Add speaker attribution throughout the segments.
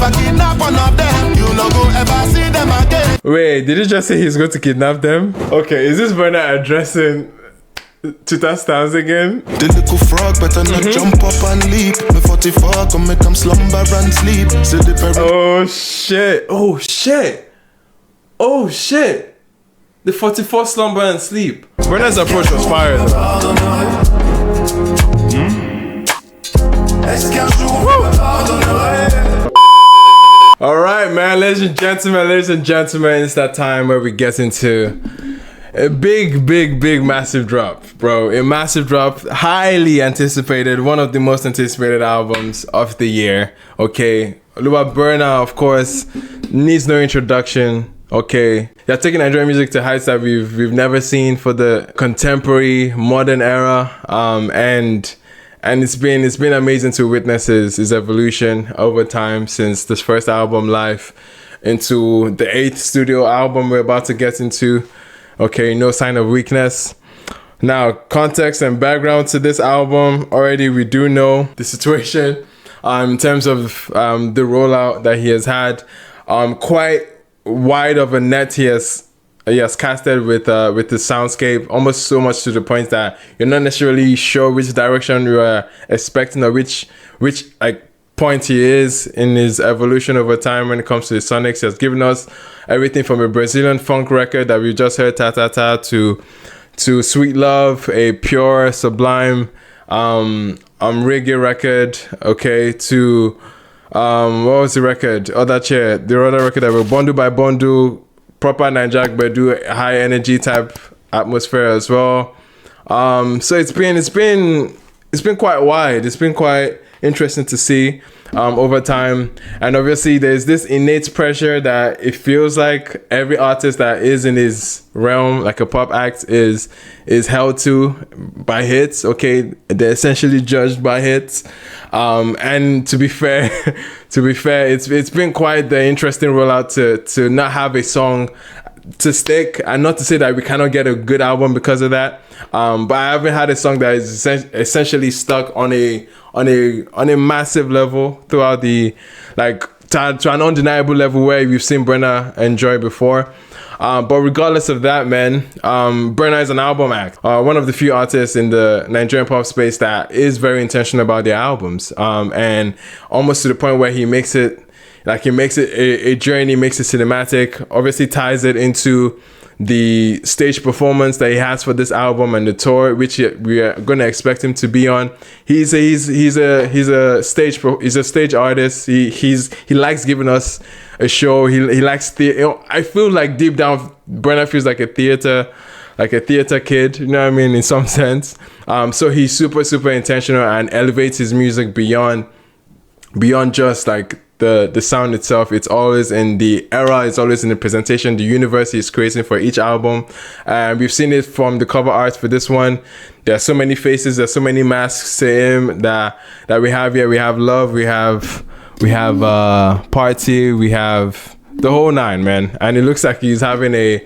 Speaker 1: If I kidnap one of them, you no go ever see them again.
Speaker 2: Wait, did you just say he's going to kidnap them? Okay, is this Burna addressing TaTaTa stars again?
Speaker 1: The little frog better not jump up and leap. Me 44 come make them slumber and sleep.
Speaker 2: Oh shit! Oh shit! Oh shit! The 44 slumber and sleep. Burna's approach was fire though. Alright man, ladies and gentlemen, it's that time where we get into a big, massive drop, bro. A massive drop, highly anticipated, one of the most anticipated albums of the year, okay? Burna, of course, needs no introduction, okay? They're taking Nigerian music to heights that we've never seen for the contemporary, modern era, and it's been amazing to witness his evolution over time since this first album, Life, into the 8th studio album we're about to get into. Okay, No Sign of Weakness. Now, context and background to this album. Already we do know the situation in terms of the rollout that he has had. Quite wide of a net he has casted with the soundscape, almost so much to the point that you're not necessarily sure which direction you are expecting or which like point he is in his evolution over time when it comes to the sonics. He has given us everything from a Brazilian funk record that we just heard, TaTaTa, to Sweet Love, a pure, sublime reggae record, okay, to what was the record? The other record that were bundle by bundle, proper Nigerian Bedu, high energy type atmosphere as well. So it's been quite wide. It's been quite interesting to see over time, and obviously there's this innate pressure that it feels like every artist that is in his realm, like a pop act, is held to by hits. Okay, they're essentially judged by hits, and to be fair, it's been quite the interesting rollout to not have a song to stick, and not to say that we cannot get a good album because of that, but I haven't had a song that is essentially stuck on a massive level throughout the, like, to an undeniable level where we've seen Burna enjoy before. But regardless of that, man, Burna is an album act. One of the few artists in the Nigerian pop space that is very intentional about their albums, and almost to the point where he makes it a journey, makes it cinematic, obviously ties it into the stage performance that he has for this album and the tour, which we are going to expect him to be on. He's a stage artist. He likes giving us a show. He likes I feel like deep down Burna feels like a theater kid, you know what I mean, in some sense. So he's super intentional and elevates his music beyond just like the sound itself. It's always in the era, it's always in the presentation, the universe he's creating for each album. And we've seen it from the cover art for this one. There's so many faces, there's so many masks to him that we have here. We have Love, we have Party, we have the whole nine, man. And it looks like he's having a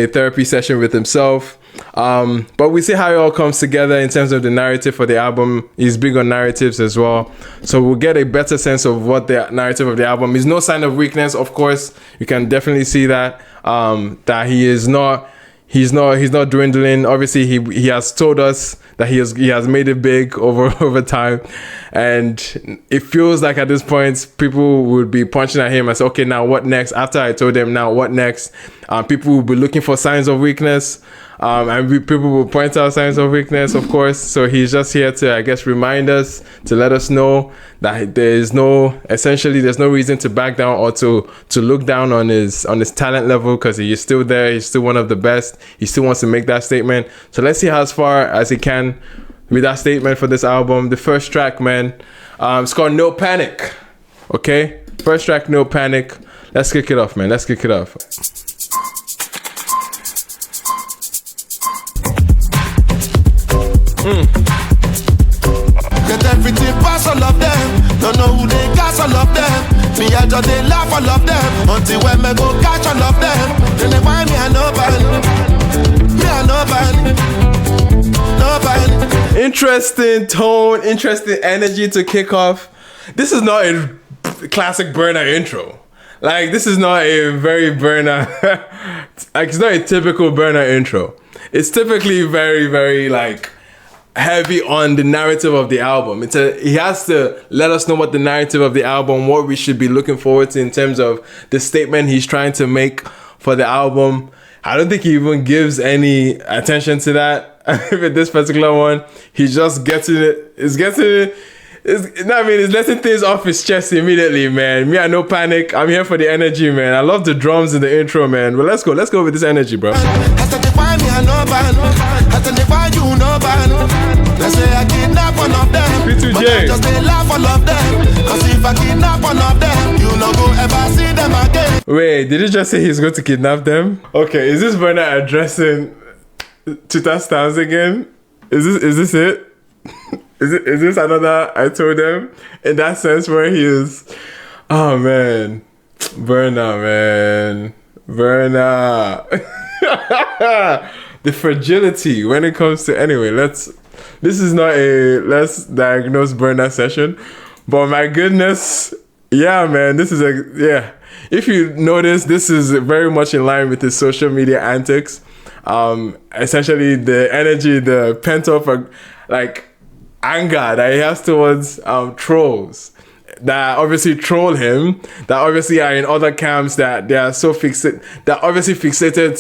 Speaker 2: therapy session with himself. But we see how it all comes together in terms of the narrative for the album. He's big on narratives as well, so we'll get a better sense of what the narrative of the album is. No Sign of Weakness, of course, you can definitely see that he's not dwindling. Obviously he has told us that he has made it big over time, and it feels like at this point people would be punching at him and say, okay, now what next? After I told them, now what next? People will be looking for signs of weakness, and people will point out signs of weakness, of course. So he's just here to, I guess, remind us, to let us know that there's no reason to back down or to look down on his talent level, because he is still there. He's still one of the best. He still wants to make that statement. So let's see how far as he can with that statement for this album. The first track, man, it's called No Panic. Okay, first track, No Panic. Let's kick it off, man. Let's kick it off.
Speaker 1: Get everything pass all of them. Don't know who they got all of them. Me I just they laugh all of them. Until when me go catch all of them. Then they find me a nobody. Me a nobody. Nobody.
Speaker 2: Interesting tone, interesting energy to kick off. This is not a classic Burna intro. Like, this is not a very Burna, like, it's not a typical Burna intro. It's typically very, very, like, heavy on the narrative of the album. He has to let us know what the narrative of the album, what we should be looking forward to in terms of the statement he's trying to make for the album. I don't think he even gives any attention to that with this particular one. He's just getting it. He's letting things off his chest immediately, man. Me, I no panic. I'm here for the energy, man. I love the drums in the intro, man. But let's go with this energy, bro. P2J. Just they laugh all of them. Cause if I kidnap one of them, you no go ever see them again. Wait, did he just say he's going to kidnap them? Okay, is this Burna addressing TaTaTa stars again? Is this it? Is this another I told them? In that sense where he is, oh man, Burna. The fragility when it comes to, anyway, this is not a let's diagnose Burna session, but my goodness, yeah, man, this is yeah. If you notice, this is very much in line with his social media antics. Essentially the energy, the pent up like anger that he has towards trolls that obviously troll him, that obviously are in other camps, that they are so fixated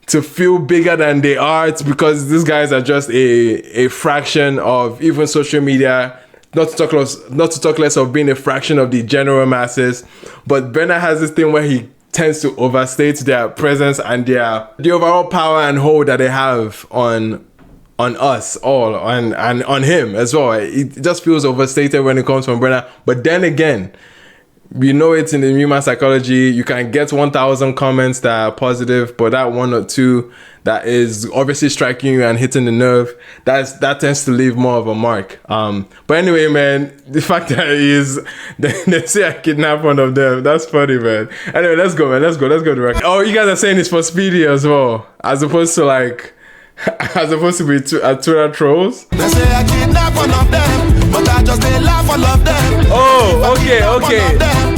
Speaker 2: to feel bigger than they are. It's because these guys are just a fraction of even social media, not to talk less of being a fraction of the general masses. But Burna has this thing where he tends to overstate their presence and the overall power and hold that they have on us all and on him as well. It just feels overstated when it comes from Burna. But then again, we know it's in the human psychology. You can get 1,000 comments that are positive, but that one or two that is obviously striking you and hitting the nerve, that tends to leave more of a mark. But anyway, man, the fact that they say I kidnapped one of them, that's funny, man. Anyway, let's go, man. Let's go to record. Oh, you guys are saying it's for Speedy as well, as opposed to be Twitter trolls. They say I kidnap one of them, but I just they laugh all of them. Oh,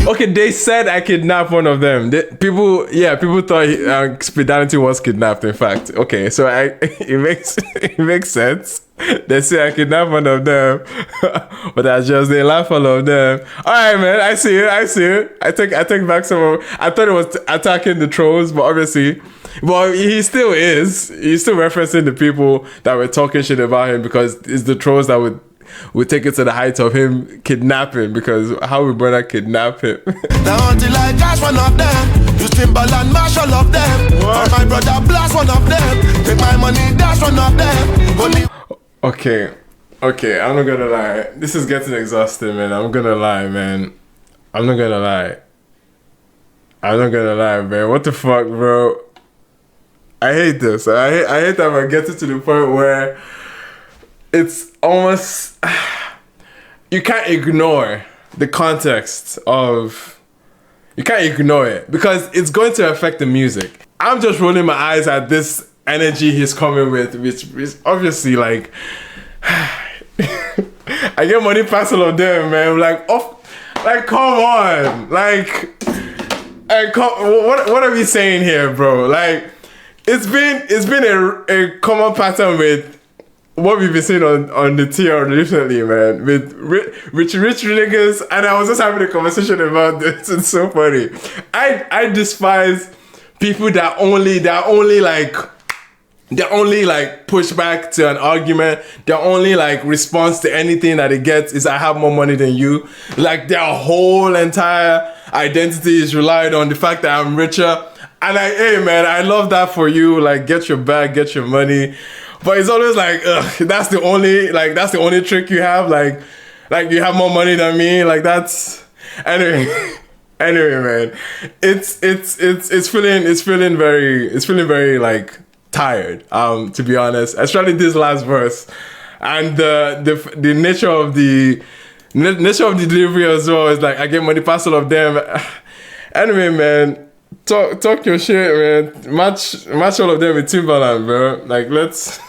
Speaker 2: okay. They said I kidnapped one of them. People thought Speedanity was kidnapped. In fact, okay, so it makes sense. They say I kidnapped one of them, but I just they laugh all of them. All right, man. I see it. I take back some of. I thought it was attacking the trolls, but obviously. Well, he still is. He's still referencing the people that were talking shit about him, because it's the trolls that would take it to the height of him kidnapping, because how would Burna kidnap him? Until I catch one of them, you Timberland mash all of them. What? My brother blast one of them, take my money dash one of them. Okay, I'm not gonna lie. This is getting exhausting, man. I'm not gonna lie, man. What the fuck, bro? I hate this. I hate that we're getting to the point where it's almost you can't ignore the context of. You can't ignore it because it's going to affect the music. I'm just rolling my eyes at this energy he's coming with, which is obviously like I get money past all of them, man. Come on, what are we saying here, bro? Like. It's been a common pattern with what we've been seeing on the TR recently, man. With rich niggas, and I was just having a conversation about this. It's so funny. I despise people that only push back to an argument. Their only response to anything that it gets is I have more money than you. Like their whole entire identity is relied on the fact that I'm richer. And hey man, I love that for you. Like, get your bag, get your money. But it's always that's the only trick you have. Like you have more money than me. Like that's anyway, man. It's feeling very tired. To be honest, especially this last verse, and the nature of the delivery as well is I get money past all of them. Anyway, man. Talk your shit, man. Match all of them with Timberland, bro. Let's.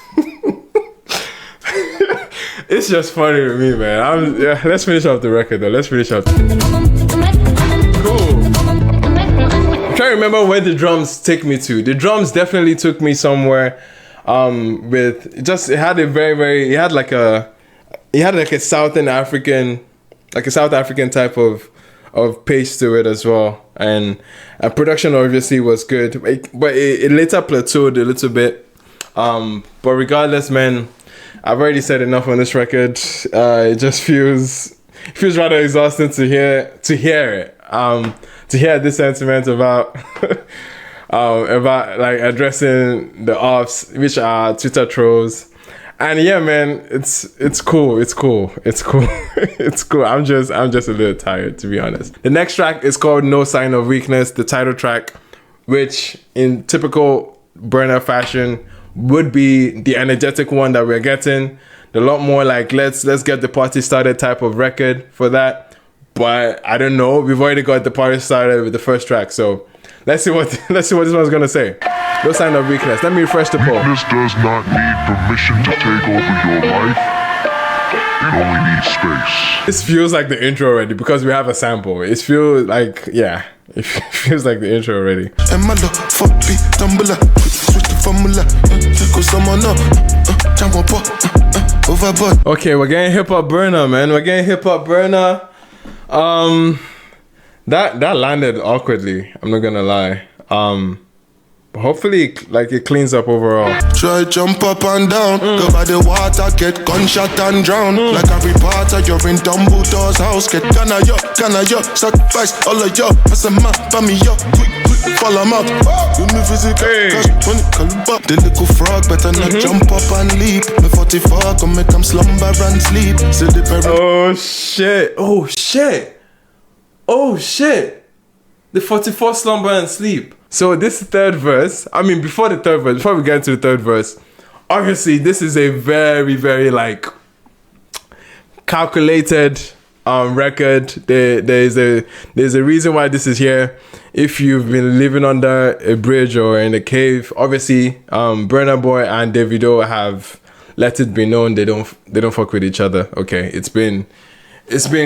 Speaker 2: It's just funny to me, man. Yeah, let's finish off the record though. Let's finish off. Cool. I'm trying to remember where the drums take me to. The drums definitely took me somewhere. With just it had like a South African type of pace to it as well, and production obviously was good, but it later plateaued a little bit. But regardless, man, I've already said enough on this record. It just feels rather exhausting to hear it. To hear this sentiment about like addressing the offs, which are Twitter trolls. And yeah, man, it's cool. It's cool. I'm just a little tired, to be honest. The next track is called No Sign of Weakness, the title track, which in typical Burna fashion would be the energetic one that we're getting. A lot more like let's get the party started type of record for that. But I don't know. We've already got the party started with the first track, so let's see what this one's gonna say. No sign of weakness. Let me refresh the poll.
Speaker 3: Weakness does not need permission to take over your life. It only needs space.
Speaker 2: This feels like the intro already because we have a sample. It feels like the intro already. Okay, we're getting hip hop Burna, man. We're getting hip hop Burna. That landed awkwardly. I'm not gonna lie. Hopefully, like, it cleans up overall.
Speaker 1: Try jump up and down, go by the water, get gunshot and drown. Like a reporter, you're in Dumbledore's house. Get can I yo, sacrifice all of yo. As a man, for me yo, quick, fall them out. Do me physical, cash, money, caliber. The little frog better not jump up and leap. Me 44, come make them slumber and sleep. See the
Speaker 2: The 44 slumber and sleep. So this third verse, before we get into the third verse, obviously this is a very, very like calculated record. There's a reason why this is here. If you've been living under a bridge or in a cave, obviously Burna Boy and Davido have let it be known they don't fuck with each other. Okay, it's been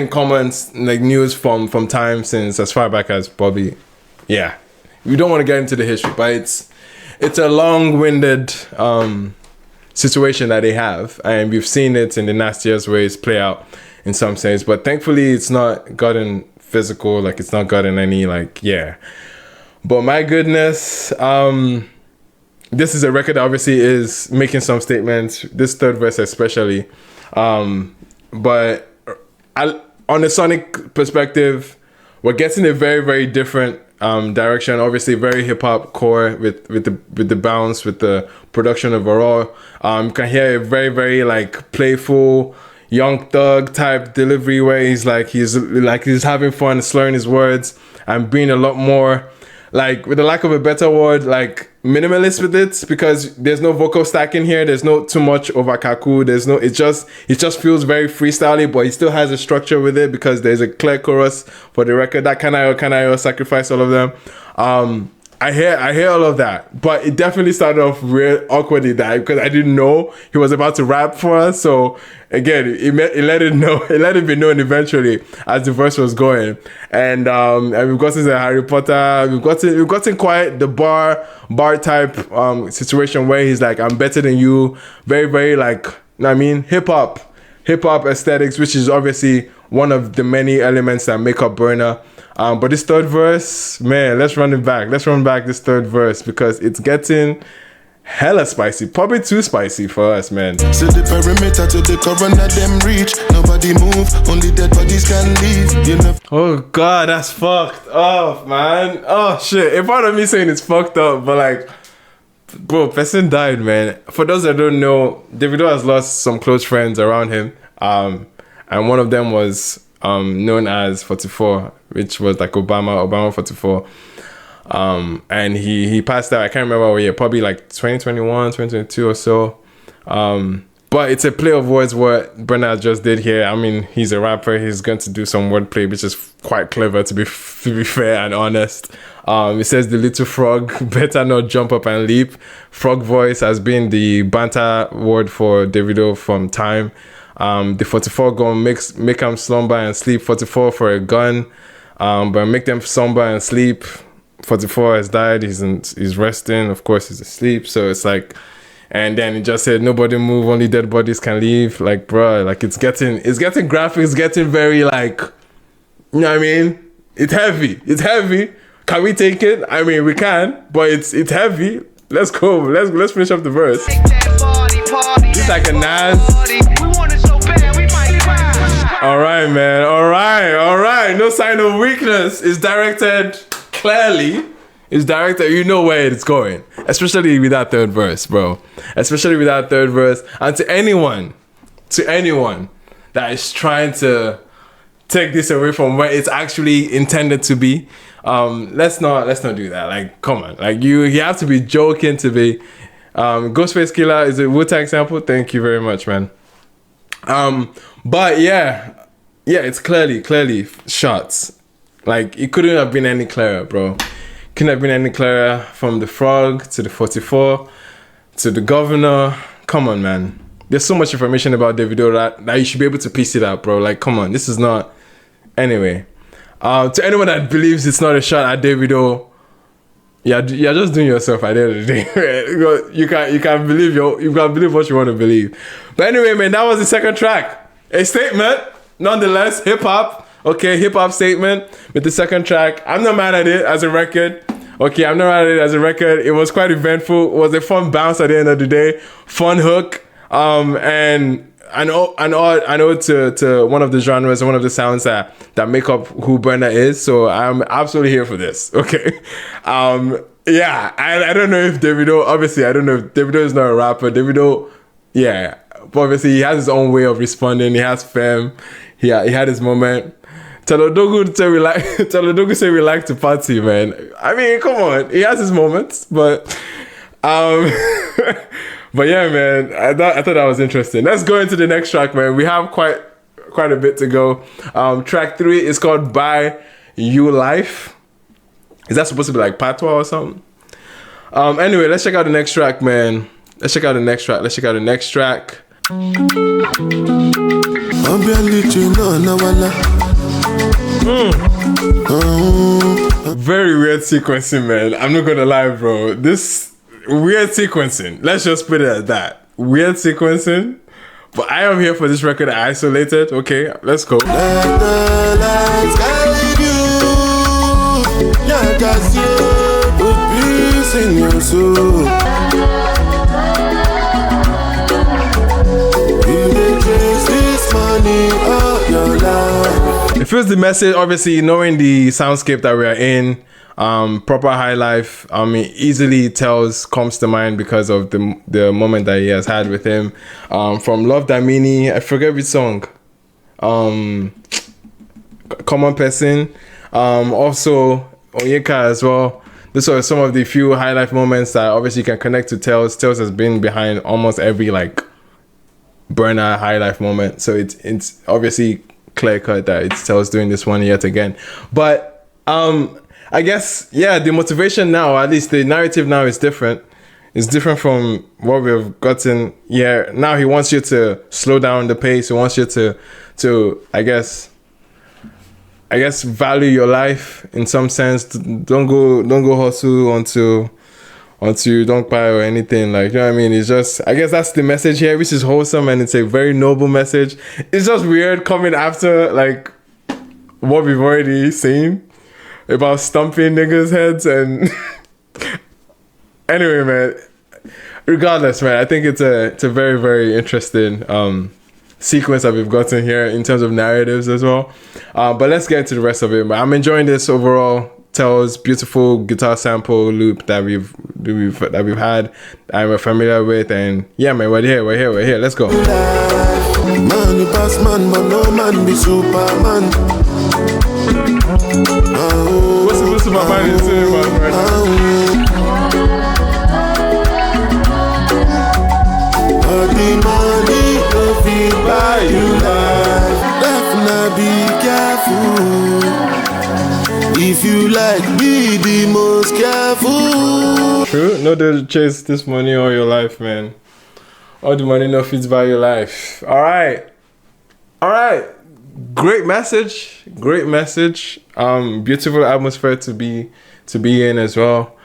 Speaker 2: common like news from time since as far back as Bobby. Yeah, we don't want to get into the history, but it's a long-winded situation that they have, and we've seen it in the nastiest ways play out in some sense. But thankfully, it's not gotten physical. Like, it's not gotten any But my goodness, this is a record that obviously is making some statements. This third verse especially, but on a sonic perspective, we're getting a very, very different direction. Obviously, very hip hop core with the bounce, with the production overall. You can hear a very, very like playful Young Thug type delivery where he's having fun, slurring his words and being a lot more, like, with the lack of a better word, like minimalist with it, because there's no vocal stack in here. There's no too much over kaku. It just feels very freestyly, but he still has a structure with it because there's a clear chorus for the record. That can I sacrifice all of them. I hear all of that, but it definitely started off real awkwardly because I didn't know he was about to rap for us. So again, it let it be known eventually as the verse was going, and we've gotten the Harry Potter. We've gotten quite the bar type situation where he's like, I'm better than you. Very, very like, hip hop aesthetics, which is obviously one of the many elements that make up Burna. But this third verse, man, let's run it back. Let's run back this third verse because it's getting hella spicy. Probably too spicy for us, man.
Speaker 1: So the perimeter to the corner, them reach. Nobody move, only dead bodies can leave. You know.
Speaker 2: Oh God, that's fucked up, man. Oh shit. A part of me saying it's fucked up, but like, bro, person died, man. For those that don't know, Davido has lost some close friends around him. And one of them was known as 44, which was like Obama 44. And he passed out. I can't remember what year, probably like 2021, 2022 or so. But it's a play of words what Burna just did here. He's a rapper. He's going to do some wordplay, which is quite clever, to be fair and honest. It says the little frog better not jump up and leap. Frog voice has been the banter word for Davido from time. The 44 gonna make them slumber and sleep. 44 for a gun, but make them slumber and sleep. 44 has died. He's resting. Of course, he's asleep. So it's like, and then he just said, "Nobody move. Only dead bodies can leave." Like, bruh, like it's getting graphic. It's getting very like, you know what I mean? It's heavy. It's heavy. Can we take it? I mean, we can, but it's heavy. Let's go. Let's finish up the verse. It's like a Nas. All right, man. All right. No sign of weakness. It's directed clearly. It's directed. You know where it's going. Especially with that third verse, bro. Especially with that third verse. And to anyone that is trying to take this away from where it's actually intended to be, let's not do that. Like, come on. Like you have to be joking to be. Ghostface Killer is a Wu-Tang sample. Thank you very much, man. But yeah, it's clearly shots. Like it couldn't have been any clearer, bro. Couldn't have been any clearer, from the frog to the 44 to the governor. Come on, man. There's so much information about Davido that you should be able to piece it out, bro. Like, come on, this is not. Anyway, to anyone that believes it's not a shot at Davido, you're just doing yourself at the end of the day. you can believe what you want to believe. But anyway, man, that was the second track. A statement, nonetheless, hip hop. Okay, hip hop statement with the second track. I'm not mad at it as a record. Okay, I'm not mad at it as a record. It was quite eventful. It was a fun bounce at the end of the day. Fun hook. And I know to one of the genres and one of the sounds that make up who Burna is. So I'm absolutely here for this. Okay. Yeah, I don't know if Davido, obviously I don't know if Davido is not a rapper. Davido, yeah, but obviously he has his own way of responding. He has fame. He had his moment. Talodogu say we like to party, man. I mean, come on. He has his moments, but but yeah, man, I thought that was interesting. Let's go into the next track, man. We have quite a bit to go. Track 3 is called By You Life. Is that supposed to be like patois or something? Anyway, let's check out the next track, man. Let's check out the next track. Very weird sequencing, man. I'm not gonna lie, bro. This weird sequencing. Let's just put it at that. Weird sequencing. But I am here for this record isolated. Okay, let's go. Let the lights guide you. Put peace in your soul. It feels the message, obviously, knowing the soundscape that we are in, proper high life, easily comes to mind because of the moment that he has had with him. From Love Damini, I forget which song. Common Person. Also, Onyeka as well. These are some of the few high life moments that obviously you can connect to Tales. Tales has been behind almost every Burna high life moment. So it's obviously clear cut that it's Tales doing this one yet again. But I guess, yeah, the motivation now, at least the narrative now is different. It's different from what we've gotten. Yeah, now he wants you to slow down the pace. He wants you to I guess value your life in some sense. Don't go hustle until you don't buy or anything. Like, you know what I mean? It's just, I guess that's the message here, which is wholesome and it's a very noble message. It's just weird coming after what we've already seen about stomping niggas' heads and anyway, man. Regardless, man, I think it's a very, very interesting sequence that we've gotten here in terms of narratives as well. But let's get into the rest of it, man. I'm enjoying this overall. Tells beautiful guitar sample loop that we've had, I'm familiar with, and yeah, man, we're here. Let's go. Man, you pass man, but no man be Superman. What's the Superman in cinema, right? The money no fit buy you life. Definitely be careful. If you like, be the most careful. True, no day to chase this money all your life, man. All the money no fits by your life. All right, All right. Great message. Beautiful atmosphere to be in as well.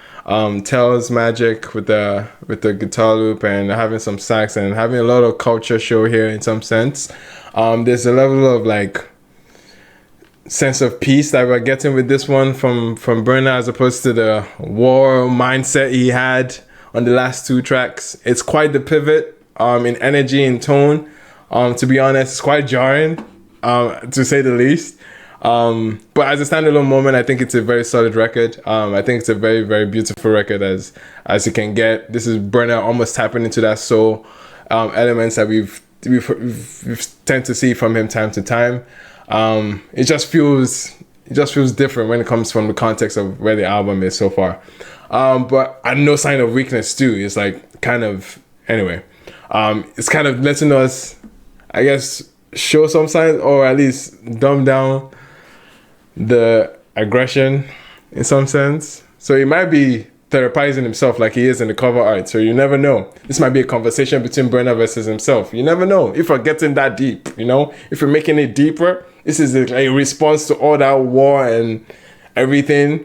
Speaker 2: Tells magic with the guitar loop and having some sax and having a lot of culture show here in some sense. There's a level of like sense of peace that we're getting with this one from Burna as opposed to the war mindset he had on the last 2 tracks. It's quite the pivot in energy and tone. To be honest, it's quite jarring, to say the least. But as a standalone moment, I think it's a very solid record. I think it's a very, very beautiful record as you can get. This is Burna almost tapping into that soul elements that we've tend to see from him time to time. It just feels different when it comes from the context of where the album is so far. But no sign of weakness too. It's like kind of anyway. It's kind of letting us, I guess, show some signs or at least dumb down the aggression in some sense. So he might be therapizing himself like he is in the cover art. So you never know. This might be a conversation between Burna versus himself. You never know if we're getting that deep, you know? If we're making it deeper, this is a response to all that war and everything.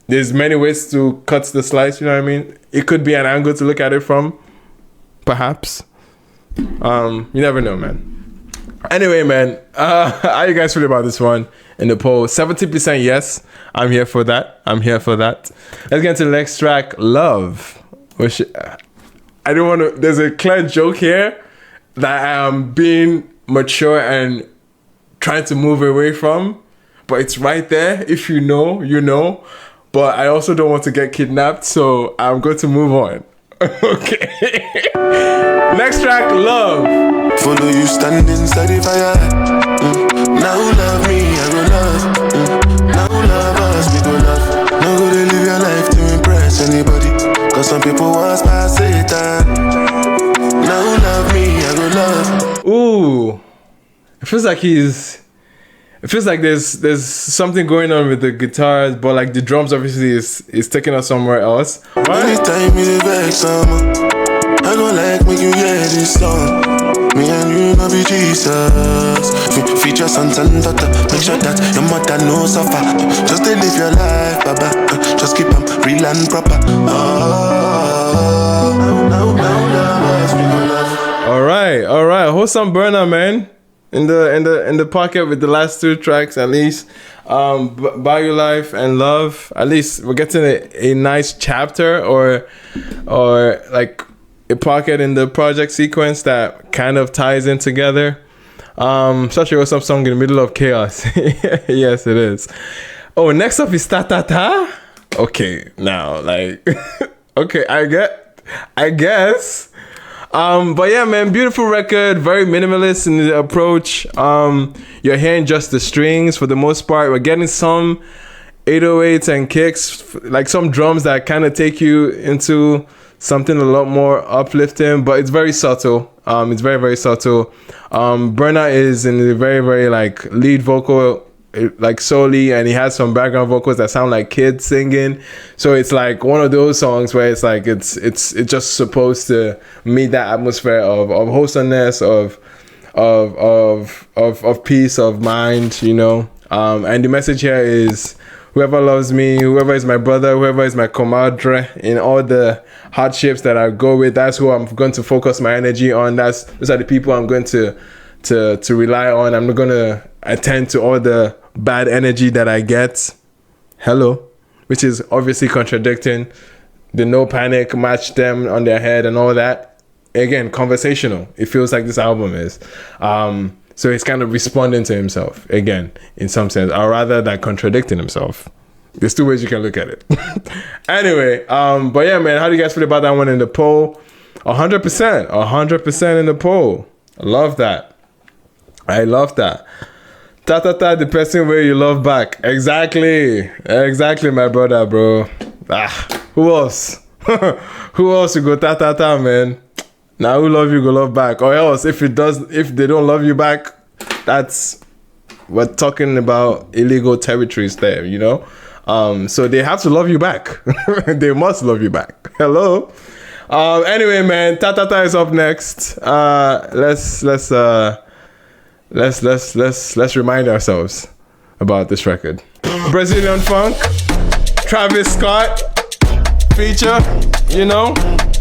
Speaker 2: There's many ways to cut the slice, you know what I mean? It could be an angle to look at it from, perhaps. You never know, man. Anyway, man, how you guys feel about this one in the poll? 70% yes. I'm here for that. Let's get into the next track, Love. Which I don't want to. There's a clear joke here that I am being mature and trying to move away from, but it's right there. If you know, you know. But I also don't want to get kidnapped, so I'm going to move on. Okay. Next track, Love.
Speaker 1: Follow you stand inside the fire. Now love me, I go love. Now love us, we go love. Now go to live your life to impress anybody. Cause some people was past Satan. Now love me, I go love.
Speaker 2: Ooh. It feels like there's something going on with the guitars, but like the drums obviously is taking us somewhere else.
Speaker 1: Anytime you vex some, I go like when you hear this song. Me and you no be Jesus. Feature sons and daughter. Make sure that your mother no suffer. Just to live your life, baba. Just keep them real and proper.
Speaker 2: All right. Wholesome Burna, man. In the pocket with the last 2 tracks at least. By Your Life and Love. At least we're getting a nice chapter or like a pocket in the project sequence that kind of ties in together. Such a awesome song in the middle of chaos. Yes, it is. Oh, next up is TaTaTa. Okay, now like okay, I guess. But yeah, man, beautiful record, very minimalist in the approach. You're hearing just the strings for the most part. We're getting some 808s and kicks, like some drums that kind of take you into something a lot more uplifting, but it's very subtle. It's very, very subtle. Burna is in the very, very like lead vocal, like solely, and he has some background vocals that sound like kids singing. So it's like one of those songs where it's like it's just supposed to meet that atmosphere of wholesomeness, of peace of mind, you know. And the message here is whoever loves me, whoever is my brother, whoever is my comadre, in all the hardships that I go with, that's who I'm going to focus my energy on. Those are the people I'm going to rely on. I'm not going to attend to all the bad energy that I get. Hello. Which is obviously contradicting the no panic, match them on their head and all that. Again, conversational. It feels like this album is. So he's kind of responding to himself, again, in some sense, or rather than contradicting himself. There's 2 ways you can look at it. Anyway, but yeah, man, how do you guys feel about that one in the poll? 100% in the poll. I love that. TaTaTa, the person where you love back. Exactly, my brother, bro. Who else? Who else you go TaTaTa, man? Now who love you go love back, or else if they don't love you back, we're talking about illegal territories there, you know. So they have to love you back. They must love you back. Hello. Anyway, man, TaTaTa is up next. let's remind ourselves about this record. Brazilian funk, Travis Scott feature, you know.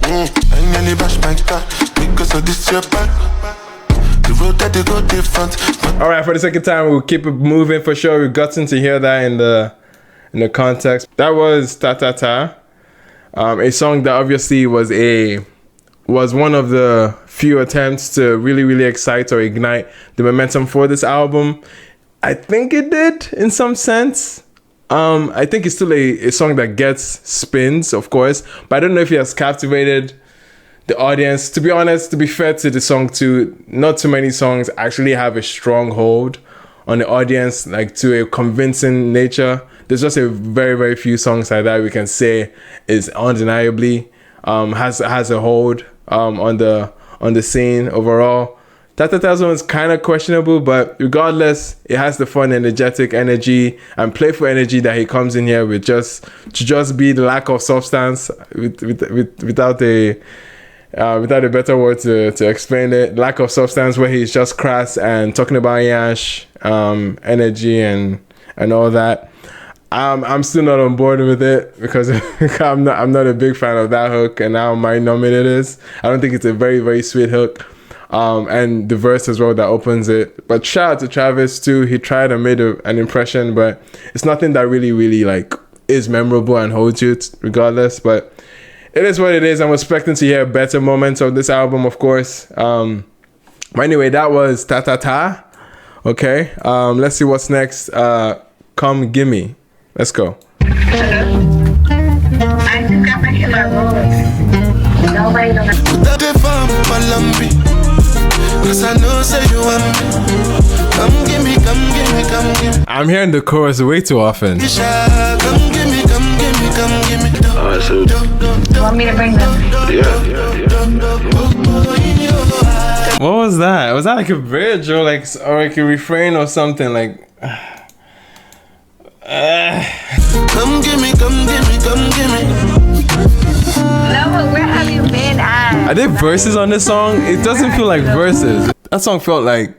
Speaker 1: I nearly bash my car because of this your back. The road that they go different.
Speaker 2: All right, for the second time, we'll keep it moving for sure. We've gotten to hear that in the context. That was TaTaTa, a song that obviously was one of the few attempts to really excite or ignite the momentum for this album. I think it did in some sense. I think it's still a song that gets spins, of course, but I don't know if it has captivated the audience. To be honest, to be fair to the song too, not too many songs actually have a strong hold on the audience, like to a convincing nature. There's just a very few songs like that we can say is undeniably has a hold on the scene overall. TaTaTa's one is kind of questionable, but regardless, it has the fun, energetic energy and playful energy that he comes in here with, to just be the lack of substance without a better word to explain it. Lack of substance, where he's just crass and talking about Yash, energy and all that. I'm still not on board with it because I'm not a big fan of that hook and how mind-numbing it is. I don't think it's a very sweet hook. And the verse as well that opens it. But shout out to Travis too. He tried and made an impression, but it's nothing that really like is memorable and holds you regardless. But it is what it is. I'm expecting to hear better moments of this album, of course. But anyway, that was TaTaTa. Okay. Let's see what's next. Come Gimme. Let's go.
Speaker 4: I just got back in my room. Nobody knows. Cause I know say you want me. Come give me, come give me, come give me.
Speaker 2: I'm hearing the chorus way too often.
Speaker 4: Come give me, come give me, come give me. Alright, so you want me to bring them?
Speaker 3: Yeah.
Speaker 2: What was that? Was that like a bridge or like a refrain or something? Like
Speaker 1: Come give me, come give me, come give me.
Speaker 4: No, but where have you been at?
Speaker 2: Are there verses on this song? It doesn't feel like verses. That song felt like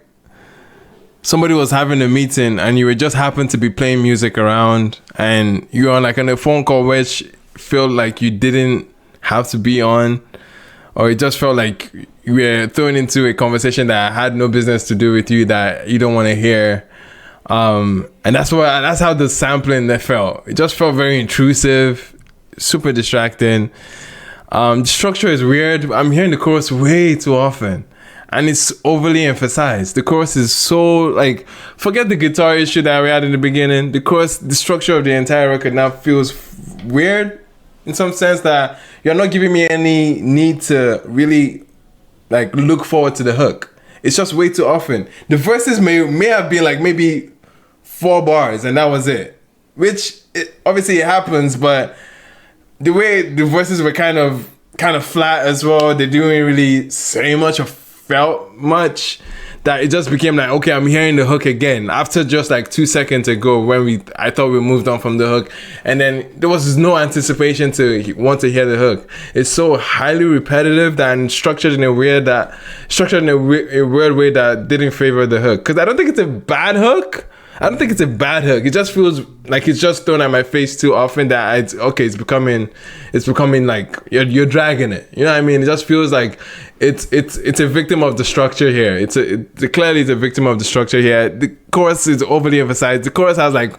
Speaker 2: somebody was having a meeting and you were just happened to be playing music around and you're on like on a phone call which felt like you didn't have to be on, or it just felt like you were thrown into a conversation that had no business to do with you, that you don't want to hear. And that's how the sampling that felt. It just felt very intrusive, super distracting. The structure is weird. I'm hearing the chorus way too often and it's overly emphasized. The chorus is so like, forget the guitar issue that we had in the beginning. The chorus, the structure of the entire record now feels weird in some sense, that you're not giving me any need to really like look forward to the hook. It's just way too often. The verses may have been like maybe 4 bars and that was it, which obviously it happens, but the way the voices were kind of flat as well, they didn't really say much or felt much, that it just became like, okay, I'm hearing the hook again after just like 2 seconds ago when I thought we moved on from the hook, and then there was no anticipation to want to hear the hook. It's so highly repetitive and structured in a weird way that didn't favor the hook. Because I don't think it's a bad hook. It just feels like it's just thrown at my face too often that it's becoming like you're dragging it. You know what I mean? It just feels like it's a victim of the structure here. It's clearly a victim of the structure here. The chorus is overly emphasized. The chorus has like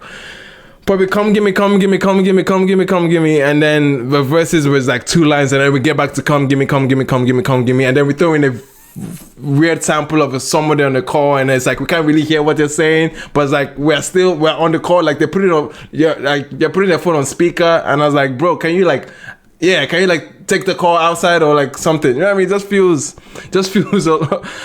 Speaker 2: probably come gimme, come gimme, come gimme, come gimme, come gimme, and then the verses was like 2 lines, and then we get back to come gimme, come gimme, come gimme, come gimme, and then we throw in a weird sample of somebody on the call, and it's like we can't really hear what they're saying, but it's like we're on the call, like they're putting their phone on speaker, and I was like, bro, can you take the call outside or like something? You know what I mean? It just feels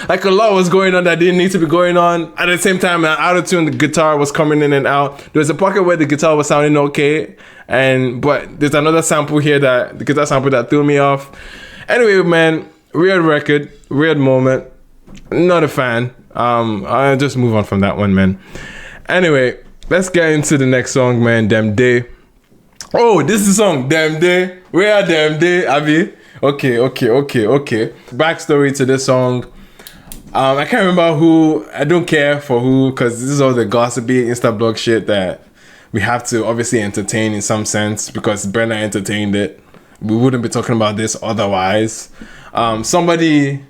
Speaker 2: like a lot was going on that didn't need to be going on. At the same time, an auto-tune, the guitar was coming in and out. There was a pocket where the guitar was sounding okay, but there's another sample here, that the guitar sample, that threw me off. Anyway, man, weird record, weird moment. Not a fan. I'll just move on from that one, man. Anyway, let's get into the next song, man. Dem Dey. Oh, this is the song, Dem Dey. Where are Dem Dey, Abby? Okay. Backstory to this song. I can't remember who. I don't care for who, because this is all the gossipy Insta blog shit that we have to obviously entertain in some sense, because Burna entertained it. We wouldn't be talking about this otherwise. Somebody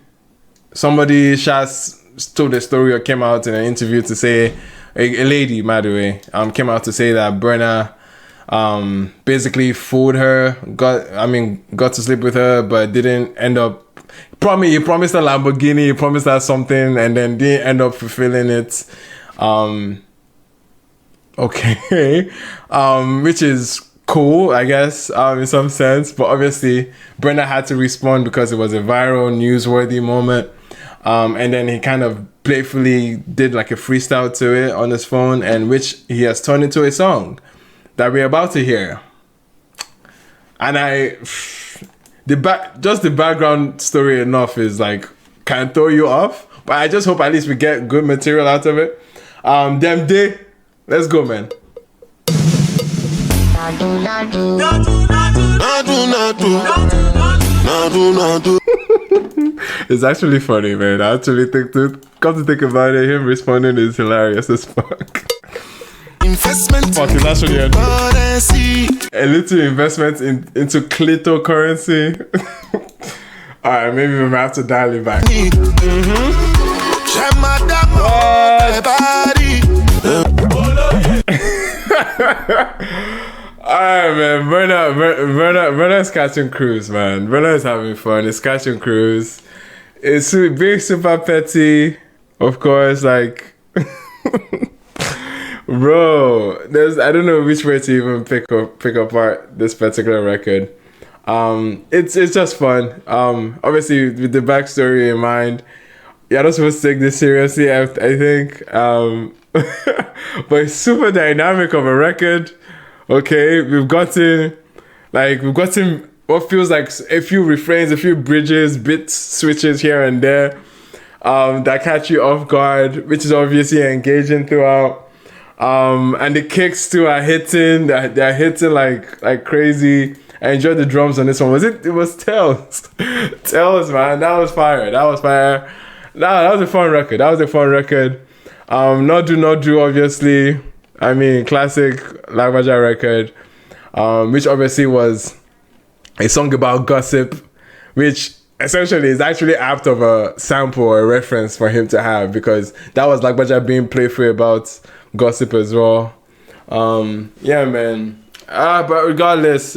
Speaker 2: just told a story or came out in an interview to say, a lady, by the way, came out to say that Burna basically fooled her, got to sleep with her, but didn't end up. He promised a Lamborghini, he promised her something, and then didn't end up fulfilling it. Okay, which is cool, I guess, in some sense. But obviously, Burna had to respond because it was a viral, newsworthy moment. And then he kind of playfully did like a freestyle to it on his phone, and which he has turned into a song that we're about to hear. And the background story enough is like, can throw you off, but I just hope at least we get good material out of it. Dem Dey, let's go, man. It's actually funny, man. I actually come to think about it, him responding is hilarious as fuck.
Speaker 4: Investment.
Speaker 2: Fuck, it's actually a little investment into cryptocurrency. Alright, maybe we might have to dial it back. Alright, man. Burna's catching cruise, man. Burna is having fun. It's catching cruise. It's being super petty, of course. Like, bro, I don't know which way to even pick apart this particular record. It's just fun. Obviously, with the backstory in mind, you're not supposed to take this seriously, I think. But it's super dynamic of a record. Okay, we've gotten what feels like a few refrains, a few bridges, bit switches here and there that catch you off guard, which is obviously engaging throughout. And the kicks too are hitting. They're hitting like crazy. I enjoyed the drums on this one. It was Tales. Tales, man. That was fire. That was a fun record. Not do, obviously. I mean, classic Lagbaja record, which obviously was a song about gossip, which essentially is actually apt of a sample or a reference for him to have, because that was Lagbaja being playful about gossip as well. Yeah, man. But regardless,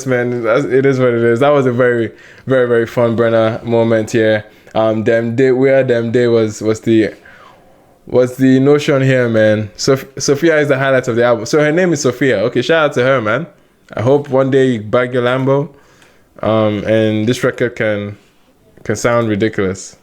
Speaker 2: man, it is what it is. That was a very, very, very fun Burna moment here. Dem Dey was the notion here, man. Sophia is the highlight of the album. So her name is Sophia. Okay, shout out to her, man. I hope one day you bag your Lambo, and this record can sound ridiculous.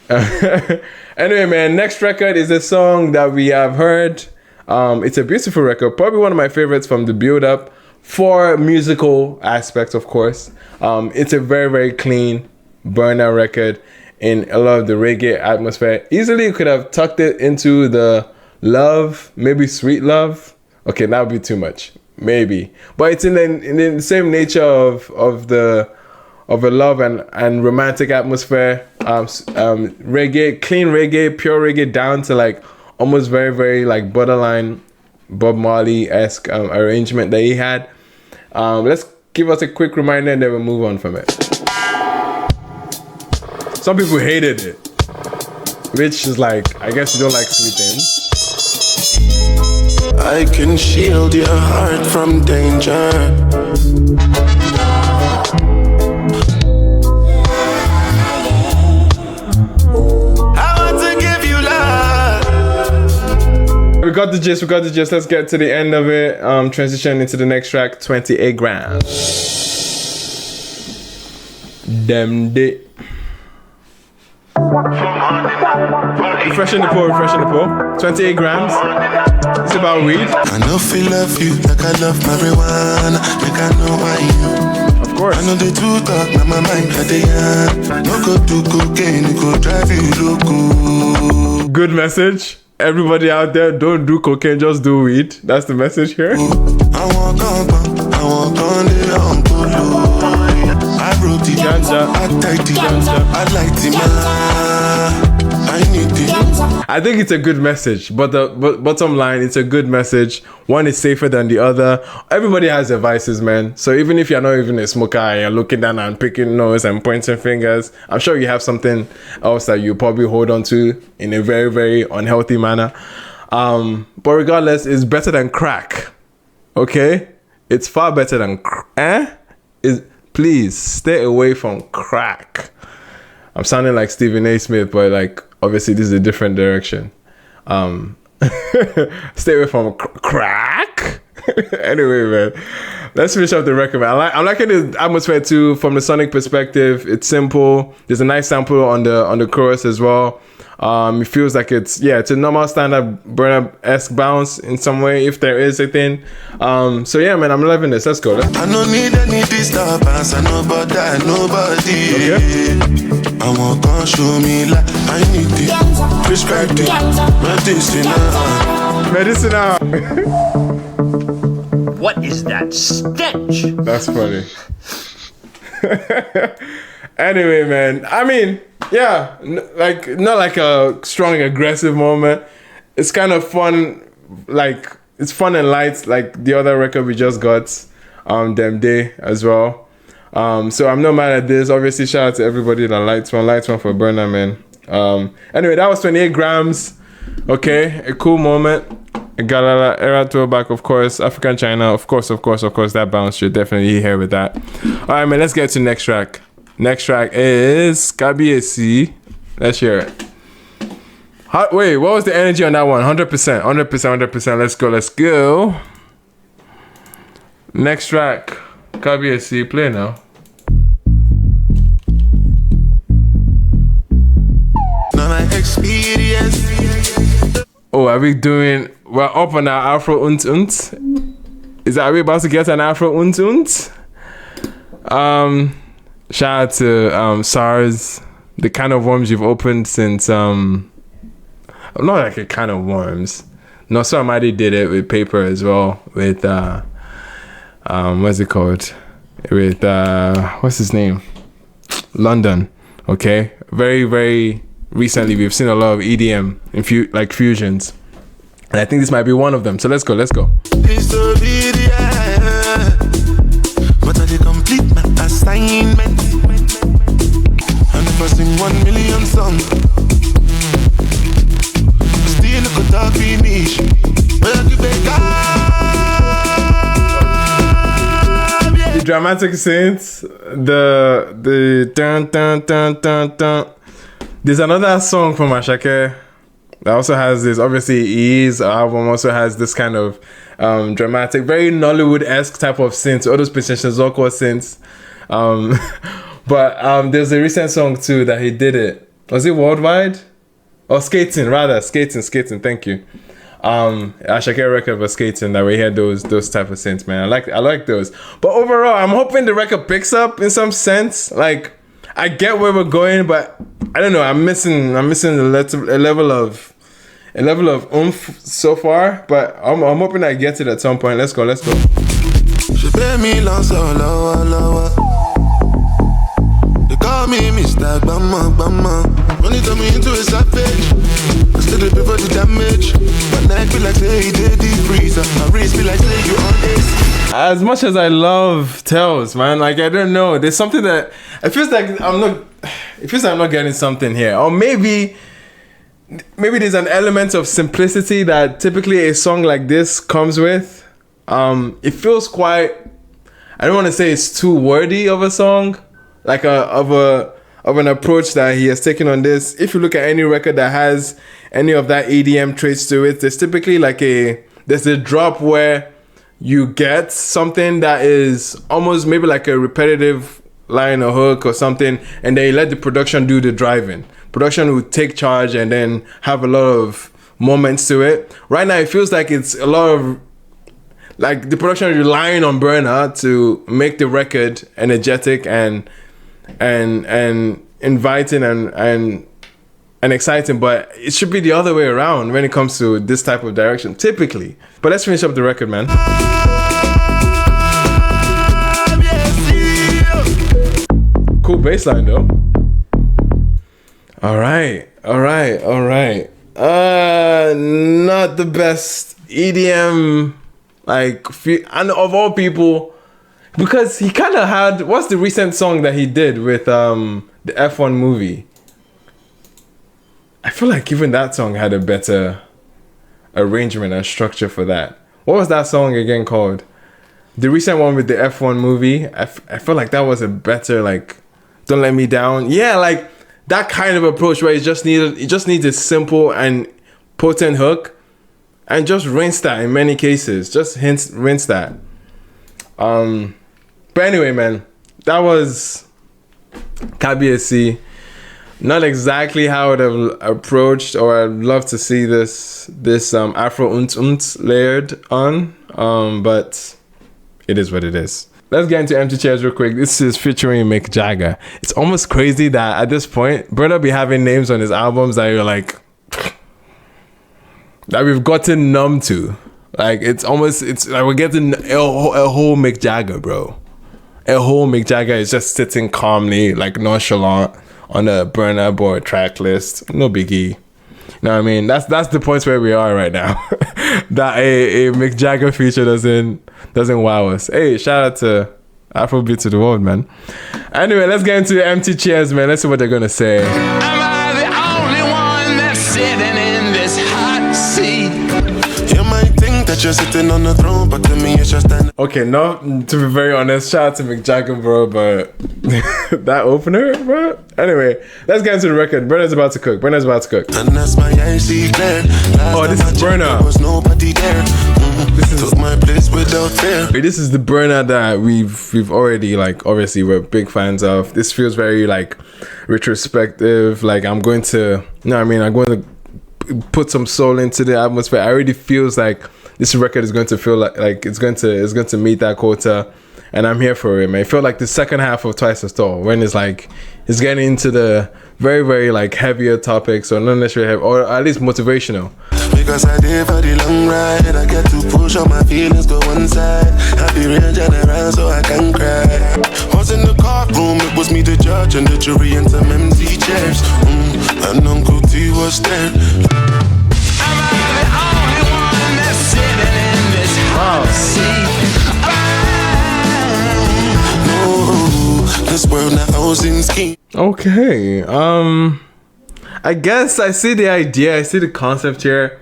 Speaker 2: Anyway, man, next record is a song that we have heard. It's a beautiful record, probably one of my favorites from the build-up, for musical aspects, of course. It's a very, very clean Burna record in a lot of the reggae atmosphere. Easily you could have tucked it into the love, maybe sweet love. Okay, that would be too much, maybe. But it's in the same nature of a love and romantic atmosphere. Reggae, clean reggae, pure reggae, down to like almost very, very like borderline Bob Marley-esque arrangement that he had. Let's give us a quick reminder and then we'll move on from it. Some people hated it, which is like, I guess you don't like sweet things.
Speaker 4: I can shield your heart from danger. I want to give you love.
Speaker 2: We got the gist. Let's get to the end of it. Transition into the next track, 28 grams. Dem Dey. Refreshing the pool. 28 grams. It's about weed.
Speaker 4: I know feel love you like I love marijuana. Like I know why you.
Speaker 2: Of course.
Speaker 4: I know they do talk, now my mind had they no go do cocaine, it go drive you loco.
Speaker 2: Good message. Everybody out there, don't do cocaine, just do weed. That's the message here.
Speaker 4: I want on the I broke the
Speaker 2: ganja.
Speaker 4: I tight the ganja. I like the man.
Speaker 2: I think it's a good message, but the bottom line, it's a good message. One is safer than the other. Everybody has their vices, man. So even if you're not even a smoker, you're looking down and picking nose and pointing fingers, I'm sure you have something else that you probably hold on to in a very, very unhealthy manner. But regardless, it's better than crack. Okay? It's far better than please stay away from crack. I'm sounding like Stephen A. Smith, but like obviously this is a different direction. Stay away from crack. Anyway, man, let's finish up the record, man. I'm liking the atmosphere too from the sonic perspective. It's simple. There's a nice sample on the chorus as well. It feels like it's a normal standard Burna-esque bounce in some way, if there is a thing. So yeah, man, I'm loving this. Let's go.
Speaker 4: I don't need any disturbance. I know about that, nobody.
Speaker 2: Okay.
Speaker 4: I want to show me like I need it. Prescribed it.
Speaker 2: Medicinal.
Speaker 5: What is that stench?
Speaker 2: That's funny. Anyway, man, I mean, yeah, like not like a strong aggressive moment. It's kind of fun, like it's fun and light, like the other record we just got, Dem Dey as well. So I'm not mad at this. Obviously, shout out to everybody that likes one for Burna, man. Anyway, that was 28 grams. Okay, a cool moment. A Galala era throwback, of course. African China, of course. That bounce, you're definitely here with that. All right, man. Let's get to next track. Next track is Kabiyesi. Let's hear it. Wait, what was the energy on that one? 100%. Let's go. Next track, Kabiyesi. Play now. Oh, are we doing? We're up on our Afro Unt. Are we about to get an Afro Unt? Shout out to SARS, the can of worms you've opened since not like a can of worms. No, so Amadi did it with paper as well. With what's it called? With what's his name? London. Okay, very, very recently we've seen a lot of EDM like fusions, and I think this might be one of them. So let's go.
Speaker 4: But I did complete my assignment. I'm never sing 1 million songs. Still could talk finish.
Speaker 2: The dramatic synths, the dun dun dun dun dun. There's another song from Ashake that also has this. Obviously, E's album also has this kind of dramatic, very Nollywood-esque type of synths. All those positions, awkward synths. But there's a recent song too that he did it. Was it Worldwide? Or Skating, rather. Skating. Thank you. Ashake record was Skating, that we had those type of synths, man. I like those. But overall, I'm hoping the record picks up in some sense. Like, I get where we're going, but I don't know. I'm missing a level of oomph so far, but I'm hoping I get it at some point. Let's go.
Speaker 4: She pay me low, so lower. They call me Mr. Bama. When you turn me into a savage, I still pay for the damage. My neck feel like say you did deep freezer. My wrist feel like say you on this.
Speaker 2: As much as I love Tells, man, like I don't know, there's something that it feels like I'm not getting something here, or maybe there's an element of simplicity that typically a song like this comes with. It feels quite, I don't want to say it's too wordy of a song, like of an approach that he has taken on this. If you look at any record that has any of that EDM traits to it, there's typically there's a drop where you get something that is almost maybe like a repetitive line or hook or something, and then you let the production do the driving. Production will take charge and then have a lot of moments to it. Right now, it feels like it's a lot of, like, the production is relying on Burna to make the record energetic and inviting and exciting, but it should be the other way around when it comes to this type of direction, typically. But let's finish up the record, man. Cool bass line, though. All right. Not the best EDM, like, and of all people, because he kind of had, what's the recent song that he did with the F1 movie? I feel like even that song had a better arrangement and structure for that. What was that song again called? The recent one with the F1 movie. I feel like that was a better, like, Don't Let Me Down. Yeah, like that kind of approach where it just needs a simple and potent hook, and just rinse that in many cases. Just rinse that. But anyway, man, that was Kabiyesi. Not exactly how I would have approached, or I'd love to see this Afro layered on. But it is what it is. Let's get into Empty Chairs real quick. This is featuring Mick Jagger. It's almost crazy that at this point, Burna be having names on his albums that you're like, that we've gotten numb to. Like, it's like we're getting a whole Mick Jagger, bro. A whole Mick Jagger is just sitting calmly, like nonchalant, on a Burna board track list. No biggie. You know what I mean? That's the point where we are right now. That a Mick Jagger feature doesn't wow us. Hey, shout out to Afrobeat to the world, man. Anyway, let's get into Empty Chairs, man. Let's see what they're gonna say.
Speaker 1: Am I the only one that's sitting in this hot seat? You might think that you're sitting on the throne, but to me it's just an...
Speaker 2: Okay, no, to be very honest, shout out to Mick Jagger, bro, but that opener, bro. Anyway, let's get into the record. Burna's about to cook.
Speaker 1: And that's my icy glare.
Speaker 2: Oh, this is Burna.
Speaker 1: There was nobody there. This is took my place without fear.
Speaker 2: This is the Burna that we've already, like, obviously we're big fans of. This feels very, like, retrospective. Like, I'm going to, you know what I mean? I'm going to put some soul into the atmosphere. I already feels like this record is going to feel like it's going to meet that quota, and I'm here for it, man. I feel like the second half of Twice as Tall, when it's like it's getting into the very, very, like, heavier topics, or not necessarily heavy, or at least motivational.
Speaker 1: Because I did for the long ride, I get to push all my feelings to one side. I be real general so I can cry. Was in the courtroom, it was me the judge and the jury and some empty chairs. And Uncle T was there. Am I the only one that's sitting in this hot seat? No, this world not housing scheme.
Speaker 2: Okay, I guess I see the idea, I see the concept here,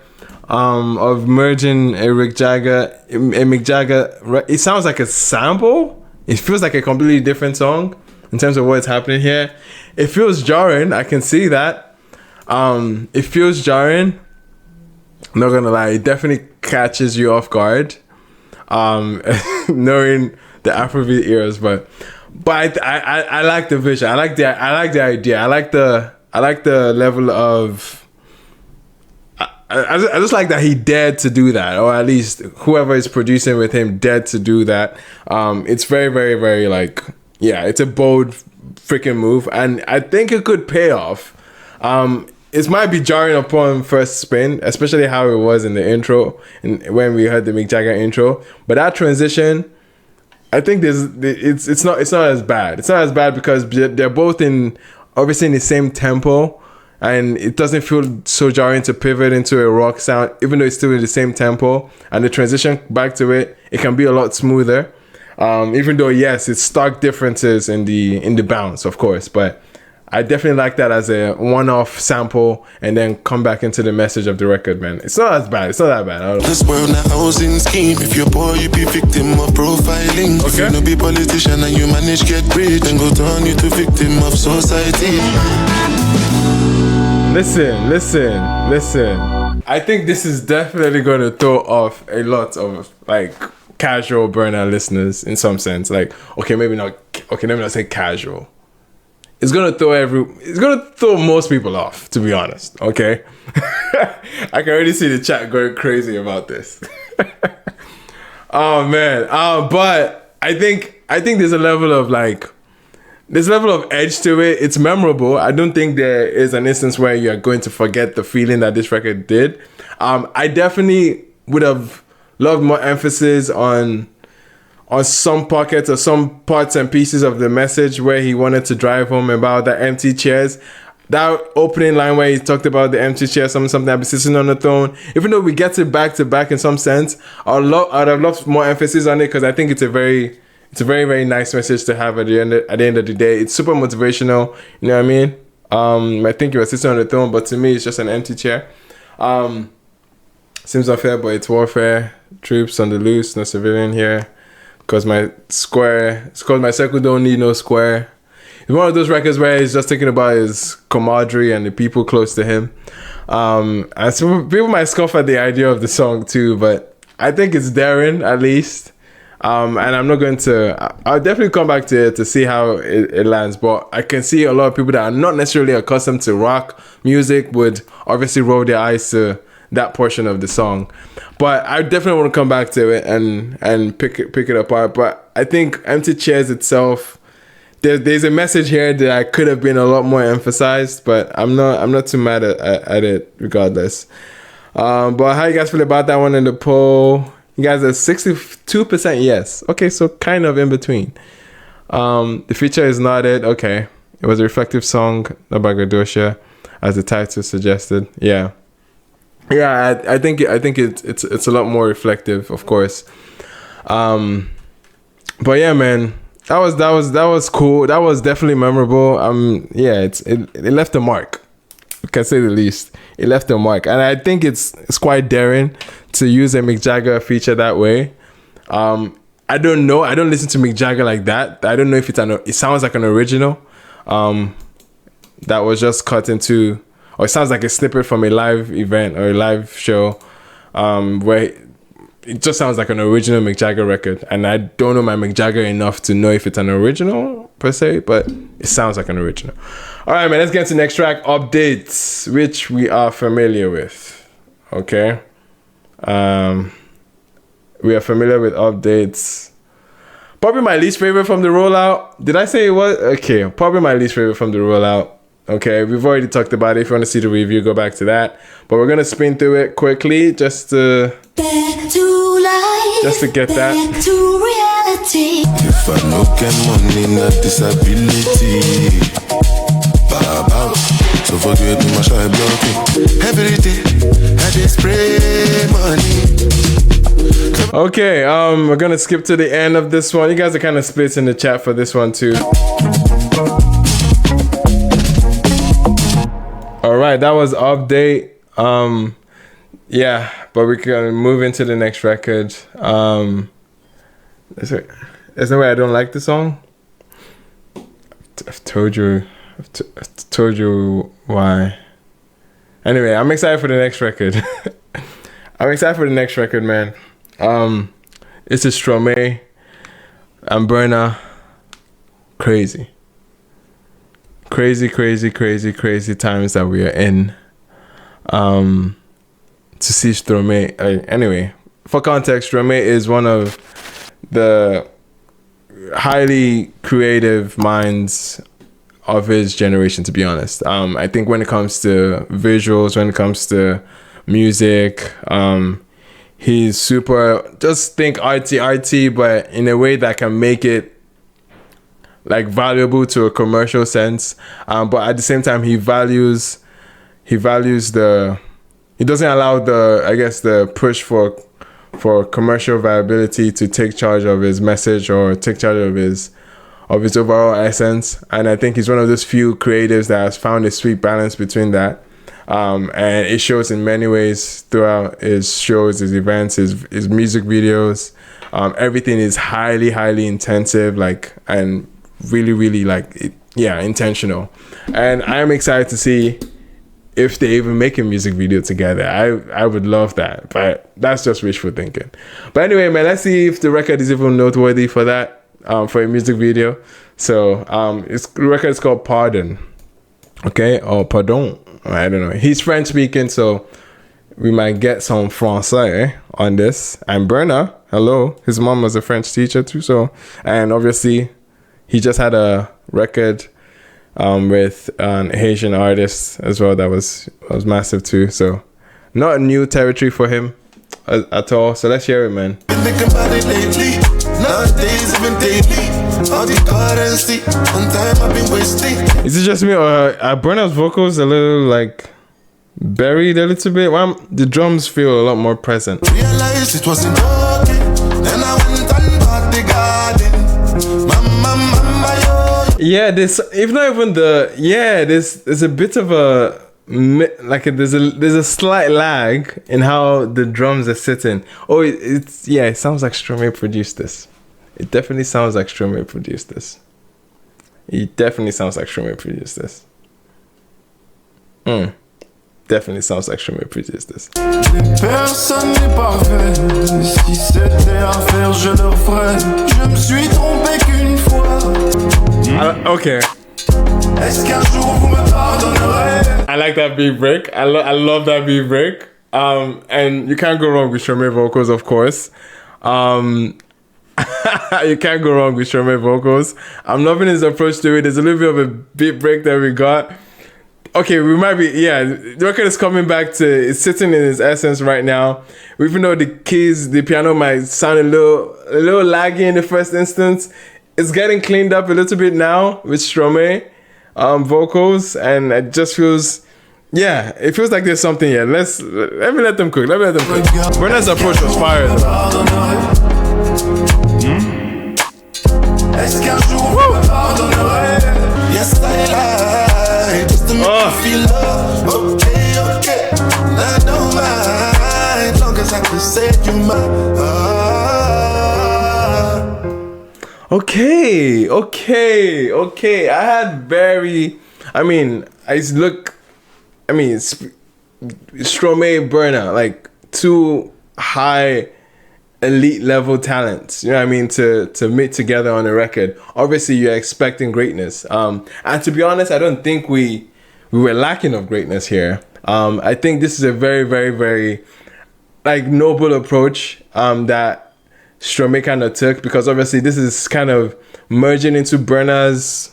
Speaker 2: of merging a Mick Jagger. It sounds like a sample. It feels like a completely different song in terms of what's happening here. It feels jarring. I can see that. It feels jarring. I'm not gonna lie. It definitely catches you off guard, knowing the Afrobeat eras. But I like the vision. I like the idea. I like the level of. I just like that he dared to do that, or at least whoever is producing with him dared to do that. It's very, very, very, like, yeah, it's a bold freaking move, and I think it could pay off. It might be jarring upon first spin, especially how it was in the intro, and when we heard the Mick Jagger intro. But that transition, I think it's not as bad. It's not as bad because they're both obviously in the same tempo. And it doesn't feel so jarring to pivot into a rock sound, even though it's still in the same tempo. And the transition back to it can be a lot smoother. Even though, yes, it's stark differences in the bounce, of course. But I definitely like that as a one-off sample, and then come back into the message of the record, man. It's not as bad. It's not that bad.
Speaker 1: This world not housing scheme. If you're poor, you be victim of profiling. Okay. If you no be politician and you manage get rich, then go turn you to victim of society.
Speaker 2: Listen. I think this is definitely going to throw off a lot of, like, casual Burna listeners in some sense. Like, let me not say casual. It's gonna throw most people off, to be honest. Okay, I can already see the chat going crazy about this. Oh man, but I think there's a level of edge to it. It's memorable. I don't think there is an instance where you're going to forget the feeling that this record did. I definitely would have loved more emphasis on some pockets or some parts and pieces of the message where he wanted to drive home about the empty chairs. that opening line where he talked about the empty chair, something I've been sitting on the throne. Even though we get it back to back in some sense, I'd have loved more emphasis on it because I think it's a very, very nice message to have at the end of the day. It's super motivational. You know what I mean? I think you were sitting on the throne, but to me, it's just an empty chair. Seems unfair, but it's warfare. Troops on the loose, no civilian here. Cause my circle don't need no square. It's one of those records where he's just thinking about his camaraderie and the people close to him. And some people might scoff at the idea of the song too, but I think it's daring at least. And I'm not going to. I'll definitely come back to it to see how it lands. But I can see a lot of people that are not necessarily accustomed to rock music would obviously roll their eyes to that portion of the song. But I definitely want to come back to it and pick it apart. But I think Empty Chairs itself, there's a message here that I could have been a lot more emphasized, but I'm not too mad at it regardless. But how you guys feel about that one in the poll? You guys are 62% yes. Okay, so kind of in between. The feature is not it. Okay, it was a reflective song, Nabagadosha, as the title suggested. Yeah, I think it's a lot more reflective, of course. But yeah, man. That was cool. That was definitely memorable. Yeah, it left a mark. I can say the least. It left a mark, and I think it's quite daring to use a Mick Jagger feature that way. I don't know. I don't listen to Mick Jagger like that. I don't know if it sounds like an original. That was just cut into, or it sounds like a snippet from a live event or a live show, where it just sounds like an original Mick Jagger record. And I don't know my Mick Jagger enough to know if it's an original per se, but it sounds like an original. All right, man, let's get to the next track, Updates, which we are familiar with. Okay. We are familiar with Updates. Probably my least favorite from the Rollout. Did I say it was? Okay, probably my least favorite from the Rollout. Okay, we've already talked about it. If you want to see the review, go back to that. But we're going to spin through it quickly just to get that.
Speaker 4: If I no get money, not disability. So forget me, my shy blocking. Every day, I just spray money.
Speaker 2: Okay, we're going to skip to the end of this one. You guys are kind of split in the chat for this one too. All right, that was Update. Yeah, but we can move into the next record. There's no way I don't like the song. I've told you why. Anyway, I'm excited for the next record. I'm excited for the next record, man. It's a Stromae and Burna. Crazy times that we are in. To see Stromae. Anyway, for context, Stromae is one of the highly creative minds of his generation, to be honest. I think when it comes to visuals, when it comes to music, he's super, just think arty, but in a way that can make it like valuable to a commercial sense. But at the same time, he values he doesn't allow the push for commercial viability to take charge of his message or take charge of his overall essence. And I think he's one of those few creatives that has found a sweet balance between that. And it shows in many ways throughout his shows, his events, his music videos. Everything is highly intensive, and really intentional. And I'm excited to see if they even make a music video together. I would love that, but that's just wishful thinking. But anyway, man, let's see if the record is even noteworthy for that, for a music video. So the record is called Pardon. Okay, or Pardon. I don't know. He's French speaking, so we might get some Francais on this. And Burna, hello. His mom was a French teacher too, so, and obviously he just had a record with an Haitian artist as well that was massive too. So not a new territory for him at all. So let's hear it, man.
Speaker 4: Think about it lately. Nowadays, even daily, all the currency, on time I've been wasting.
Speaker 2: Is it just me or are Burna's vocals a little like buried a little bit? Well, the drums feel a lot more present.
Speaker 4: Realized it wasn't okay. Then I went and bought the garden. Mama, yo.
Speaker 2: Yeah, there's if not even the there's a bit of a like there's a slight lag in how the drums are sitting. Oh, it sounds like Stromae produced this. It definitely sounds like Stromae produced this. Definitely sounds like Stromae produced this.
Speaker 4: Personne n'est parfait. Si c'était à faire, je le ferais. Je me suis trompé qu'une fois.
Speaker 2: Okay.
Speaker 4: Est-ce qu'un jour vous me pardonnerez?
Speaker 2: I like that beat break. I love that beat break. And you can't go wrong with Stromae vocals, of course. You can't go wrong with Stromae vocals. I'm loving his approach to it. There's a little bit of a beat break that we got. Okay, we might be, the record is coming back to, it's sitting in its essence right now. Even though the keys, the piano might sound a little laggy in the first instance, it's getting cleaned up a little bit now with Stromae vocals, and it just feels, it feels like there's something here. Let me let them cook. Burna's approach was fire though.
Speaker 4: Est-ce qu'un jour vous me pardonnerez? Yes, I lie, just to make you feel love. Okay, I don't mind, long as I can say you mine.
Speaker 2: Okay. I had Stromae, Burna, like two high elite level talents, you know what I mean, to meet together on a record. Obviously you're expecting greatness, and to be honest, I don't think we were lacking of greatness here. I think this is a very, very, very like noble approach that Stromae kind of took, because obviously this is kind of merging into Burna's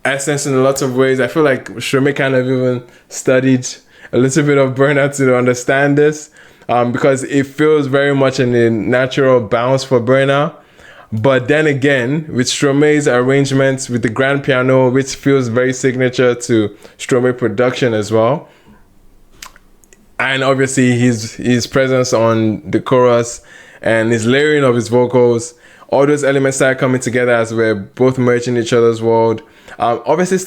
Speaker 2: essence in a lot of ways. I feel like Stromae kind of even studied a little bit of Burna to understand this, because it feels very much in a natural bounce for Burna. But then again, with Stromae's arrangements with the grand piano, which feels very signature to Stromae production as well, and obviously his presence on the chorus and his layering of his vocals, all those elements start coming together as we're both merging each other's world. Obviously it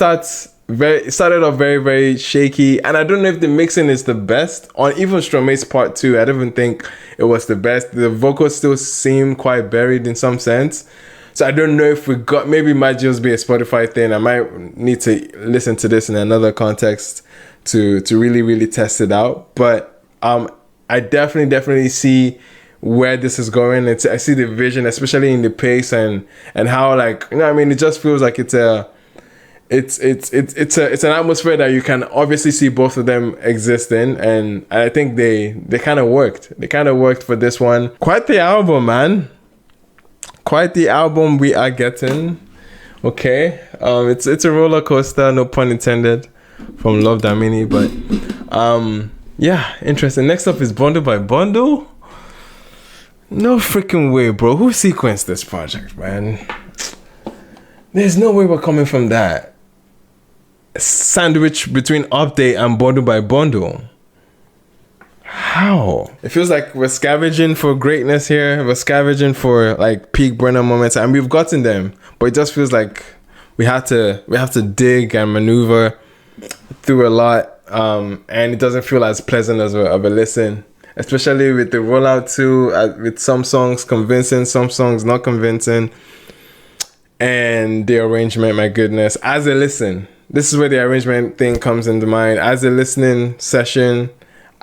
Speaker 2: started off very, very shaky, and I don't know if the mixing is the best on even Stromae's part too. I don't even think it was the best. The vocals still seem quite buried in some sense, so I don't know if maybe it might just be a Spotify thing. I might need to listen to this in another context to really, really test it out. But I definitely see where this is going. I see the vision, especially in the pace and how, like, you know what I mean, it just feels like it's an atmosphere that you can obviously see both of them exist in, and I think they kind of worked. They kind of worked for this one. Quite the album, man. Quite the album we are getting. Okay, it's a roller coaster, no pun intended, from Love Damini, but interesting. Next up is Bundle by Bundle. No freaking way, bro. Who sequenced this project, man? There's no way we're coming from that. Sandwich between Update and Bundle by Bundle. How? It feels like we're scavenging for greatness here. We're scavenging for like peak Burna moments, and we've gotten them. But it just feels like we have to dig and maneuver through a lot, and it doesn't feel as pleasant as of a listen. Especially with the rollout too, with some songs convincing, some songs not convincing, and the arrangement, my goodness. As a listen, this is where the arrangement thing comes into mind. As a listening session,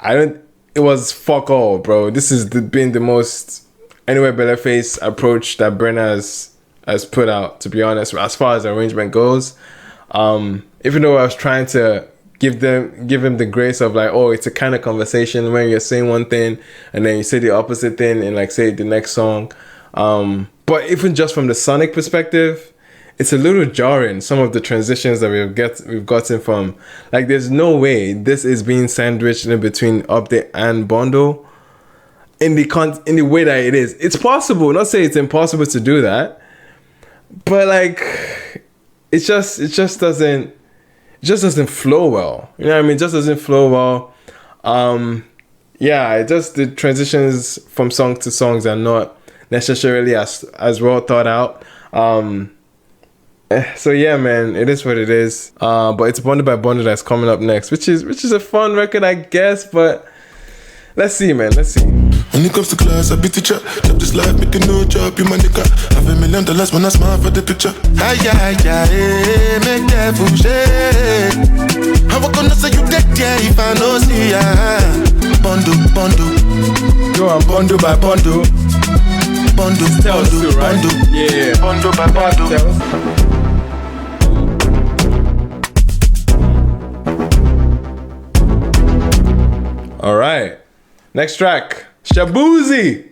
Speaker 2: it was fuck all, bro. This has been the most anywhere but a face approach that Burna has put out, to be honest, as far as arrangement goes. Even though I was trying to give him the grace of like, oh, it's a kind of conversation when you're saying one thing and then you say the opposite thing and like say the next song. But even just from the sonic perspective, it's a little jarring, some of the transitions that we've gotten from, like, there's no way this is being sandwiched in between Update and Bundle. in the way that it is. It's possible. Not say it's impossible to do that, but like it just doesn't flow well. You know what I mean? It just doesn't flow well. It just the transitions from song to songs are not necessarily as well thought out. So yeah, man, it is what it is. But it's Bundle by Bundle that's coming up next, which is a fun record, I guess. But let's see, man. Let's see.
Speaker 4: When it comes to class, I beat the chop. Chop this life, make a no job, you my nigga. Have $1 million when I smile for the picture. Ay, make that fool shake. How I gonna say you dead, yeah, if I know see ya. Bundle.
Speaker 2: Go on, bundle by bundle.
Speaker 4: Bundle,
Speaker 2: Tell us too, right? Yeah.
Speaker 4: Bundle by bundle.
Speaker 2: All right. Next track. Shabuzi.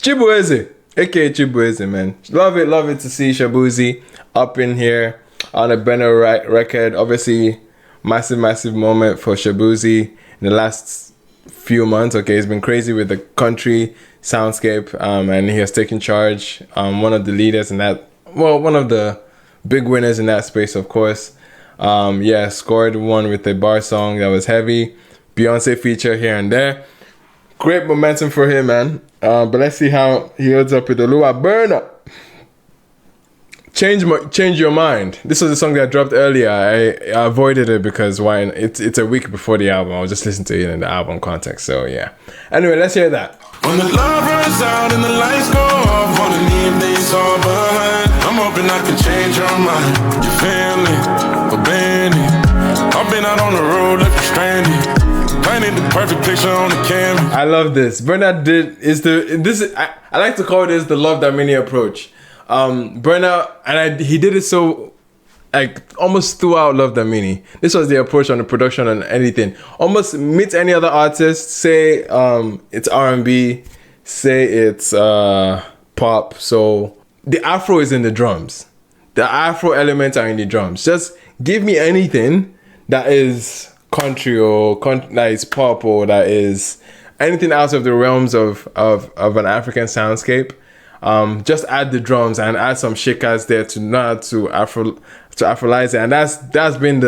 Speaker 2: Chibueze. aka Chibueze, man. Love it to see Shabuzi up in here on a Burna record. Obviously, massive moment for Shabuzi in the last few months. Okay, he's been crazy with the country soundscape, and he has taken charge. One of the leaders in that, well, one of the big winners in that space, of course. Scored one with a bar song that was heavy. Beyonce feature here and there. Great momentum for him, man. But let's see how he holds up with Oluwa Burna. Change Your Mind. This was a song that dropped earlier. I avoided it because it's a week before the album. I was just listening to it in the album context. So yeah. Anyway, let's hear that.
Speaker 4: When the love runs out and the lights go off, wanna leave things all behind. I'm hoping I can change your mind. You feel it, obeying. I've been out on the road looking stranded. Painted the perfect picture on the canvas. I
Speaker 2: love this. Burna I like to call this the Love That Many approach. Burna, he did it so like almost throughout Love That Many. This was the approach on the production and anything. Almost meet any other artist, say it's R&B, say it's pop. So the Afro is in the drums. The Afro elements are in the drums. Just give me anything that is country or that is pop or that is anything out of the realms of an African soundscape. Just add the drums and add some shakers there to Afrolize it, and that's been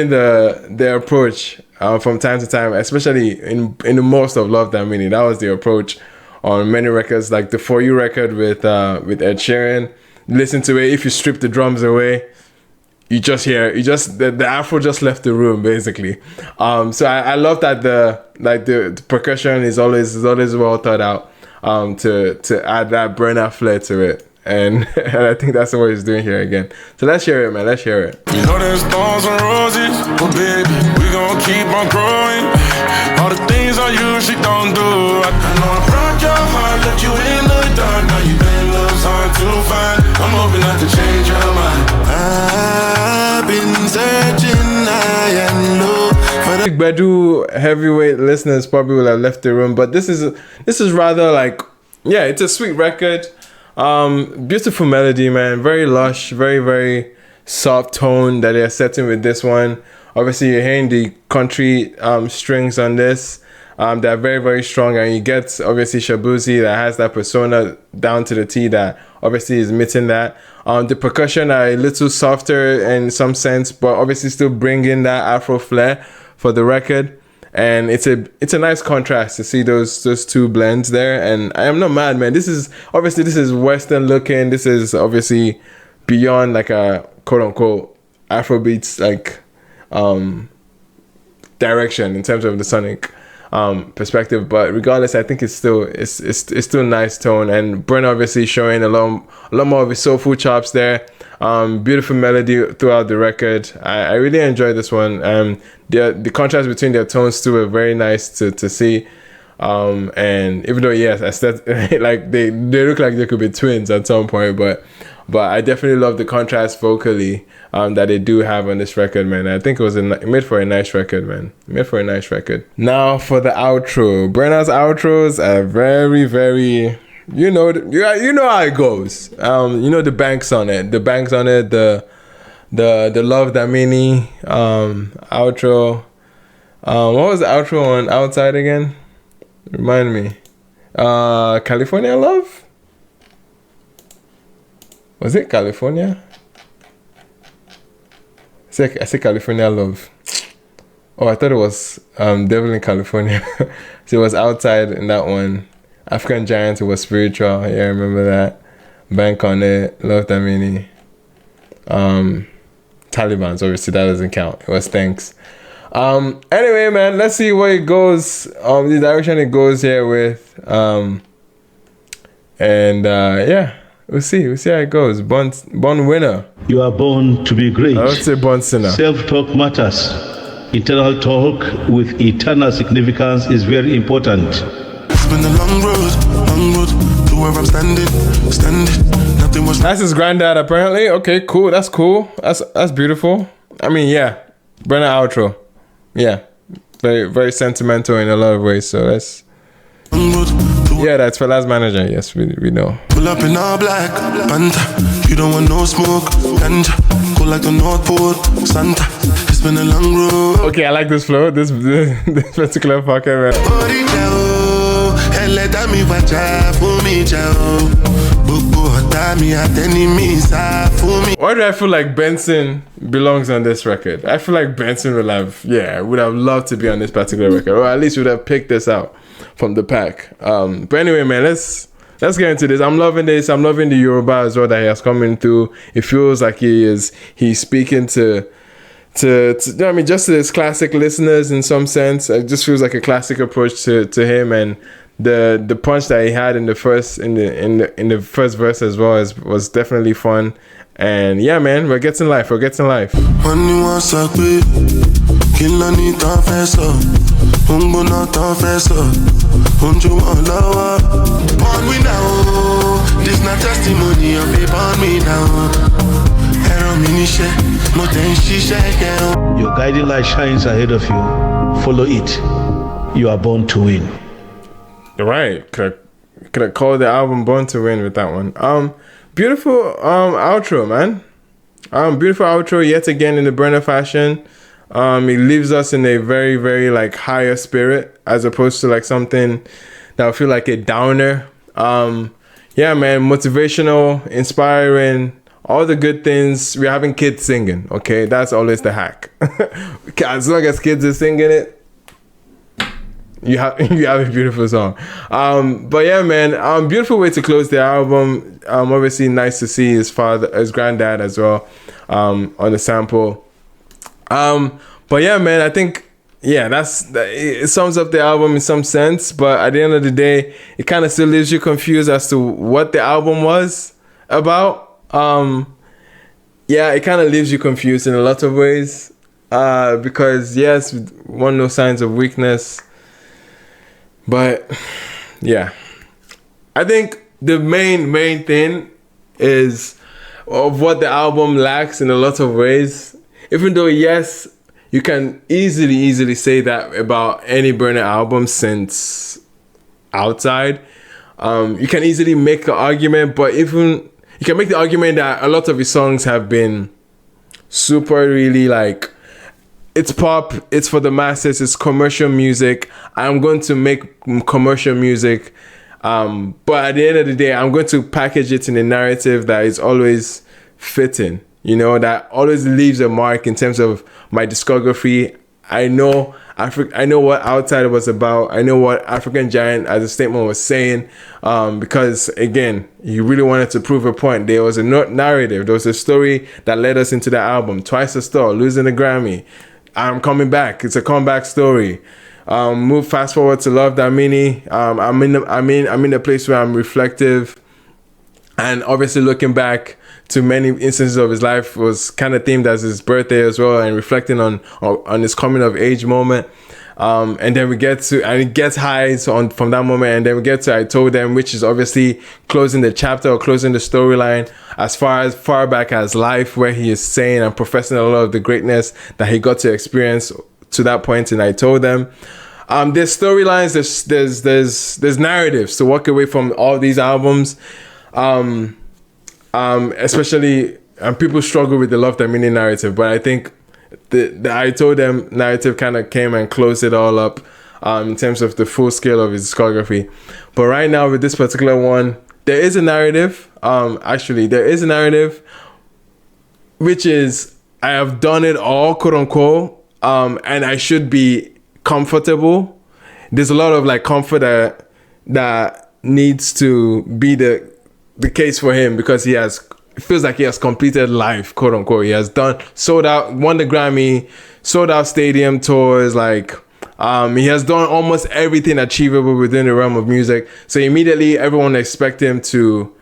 Speaker 2: the approach from time to time, especially in the most of Love That Many. That was the approach on many records, like the For You record with Ed Sheeran. Listen to it. If you strip the drums away, you just hear the Afro just left the room basically. So I love that the percussion is always well thought out. To add that Burna flair to it, and I think that's what he's doing here again. So let's hear it, man. Let's hear it.
Speaker 4: You know there's thorns and roses, but baby, we gon' keep on growing. All the things I usually don't do. I know I broke your heart, left you in the dark. Now you been love's hard to find. I'm hoping I can change your mind. I've been searching high and low.
Speaker 2: Big Badu heavyweight listeners probably will have left the room, but this is rather like, yeah, it's a sweet record. Beautiful melody, man. Very lush, very, very soft tone that they're setting with this one. Obviously, you're hearing the country strings on this. They're very, very strong, and you get obviously Shabuzi that has that persona down to the T that obviously is meeting that. The percussion are a little softer in some sense, but obviously still bringing that Afro flair for the record. And it's a nice contrast to see those two blends there. And I am not mad, man. This is Western looking. This is obviously beyond like a quote unquote Afrobeats like direction in terms of the sonic perspective, but regardless, I think it's still nice tone, and Burna obviously showing a lot more of his soulful chops there. Beautiful melody throughout the record. I really enjoy this one. The contrast between their tones too are very nice to see. And even though yes, like they look like they could be twins at some point, but I definitely love the contrast vocally that they do have on this record, man. I think it was made for a nice record, man. Made for a nice record. Now for the outro. Burna's outros are very, very, you know how it goes. The banks on it. The Love That Many outro. What was the outro on Outside again? Remind me. California Love? Was it California? I said California Love. Oh, I thought it was Devil in California. So it was Outside in that one. African Giant, it was Spiritual. Yeah, I remember that. Bank on It, Love That Mini. Taliban's, obviously that doesn't count. It was Thanks. Anyway, man, let's see where it goes. The direction it goes here with. Yeah, we'll see how it goes. Born winner.
Speaker 6: You are born to be great.
Speaker 2: I would say born sinner.
Speaker 6: Self-talk matters. Internal talk with eternal significance is very important.
Speaker 4: It's been a long road to where I'm standing. Nothing was.
Speaker 2: That's his granddad, apparently. Okay, cool. That's cool. That's beautiful. I mean, yeah, Burna outro. Yeah, very very sentimental in a lot of ways. So that's. Yeah, that's Fela's manager. Yes, we know.
Speaker 4: Pull up in all black, Panther. You don't want no smoke, ganja. Go like the North Pole, Santa. It's been a long road.
Speaker 2: Okay, I like this flow. This particular pocket, man. Why do I feel like Benson belongs on this record? I feel like Benson would have loved to be on this particular record, or at least would have picked this out from the pack. But anyway, man, let's get into this. I'm loving this. I'm loving the Yoruba as well that he has coming through. It feels like he's speaking to just to his classic listeners in some sense. It just feels like a classic approach to him, and the punch that he had in the first verse as well was definitely fun. And yeah, man, we're getting life.
Speaker 4: When you want to kill any confessor, not confessor, born we now. This not testimony of a born me now.
Speaker 6: Your guiding light shines ahead of you. Follow it. You are born to win.
Speaker 2: Right. Could have called the album Born to Win with that one. Beautiful outro, man. Beautiful outro yet again in the Burna fashion. It leaves us in a very, very like higher spirit as opposed to like something that would feel like a downer. Yeah, man, motivational, inspiring, all the good things. We're having kids singing, okay? That's always the hack. As long as kids are singing it, you have a beautiful song. But yeah, man, beautiful way to close the album. Obviously nice to see his granddad as well on the sample. But yeah, man, I think it sums up the album in some sense, but at the end of the day, it kind of still leaves you confused as to what the album was about. It kind of leaves you confused in a lot of ways, because yes, one, no signs of weakness, but yeah, I think the main thing is of what the album lacks in a lot of ways. Even though yes, you can easily say that about any Burna album since Outside. You can easily make the argument, but even you can make the argument that a lot of his songs have been super really like, it's pop, it's for the masses, it's commercial music. I'm going to make commercial music, but at the end of the day, I'm going to package it in a narrative that is always fitting, that always leaves a mark in terms of my discography. I know what Outside was about. I know what African Giant as a statement was saying, because again, he really wanted to prove a point. There was a narrative. There was a story that led us into the album. Twice a Star, losing the Grammy. I'm coming back. It's a comeback story. Move fast forward to Love That Mini. I'm in a place where I'm reflective, and obviously looking back to many instances of his life was kind of themed as his birthday as well, and reflecting on his coming of age moment. And then we get to, and it gets highs from that moment, and then we get to I Told Them, which is obviously closing the chapter or closing the storyline as far back as life, where he is saying and professing a lot of the greatness that he got to experience to that point in I Told Them. There's storylines, there's narratives to walk away from all these albums. Especially, people struggle with the Love That Mini narrative, but I think the I Told Them narrative kind of came and closed it all up. in terms of the full scale of his discography. But right now with this particular one, there is a narrative. Actually, there is a narrative, which is I have done it all, quote unquote, and I should be comfortable. There's a lot of like comfort that needs to be the case for him, because it feels like he has completed life, quote unquote. He has sold out, won the Grammy, sold out stadium tours, like he has done almost everything achievable within the realm of music. So immediately everyone expects him to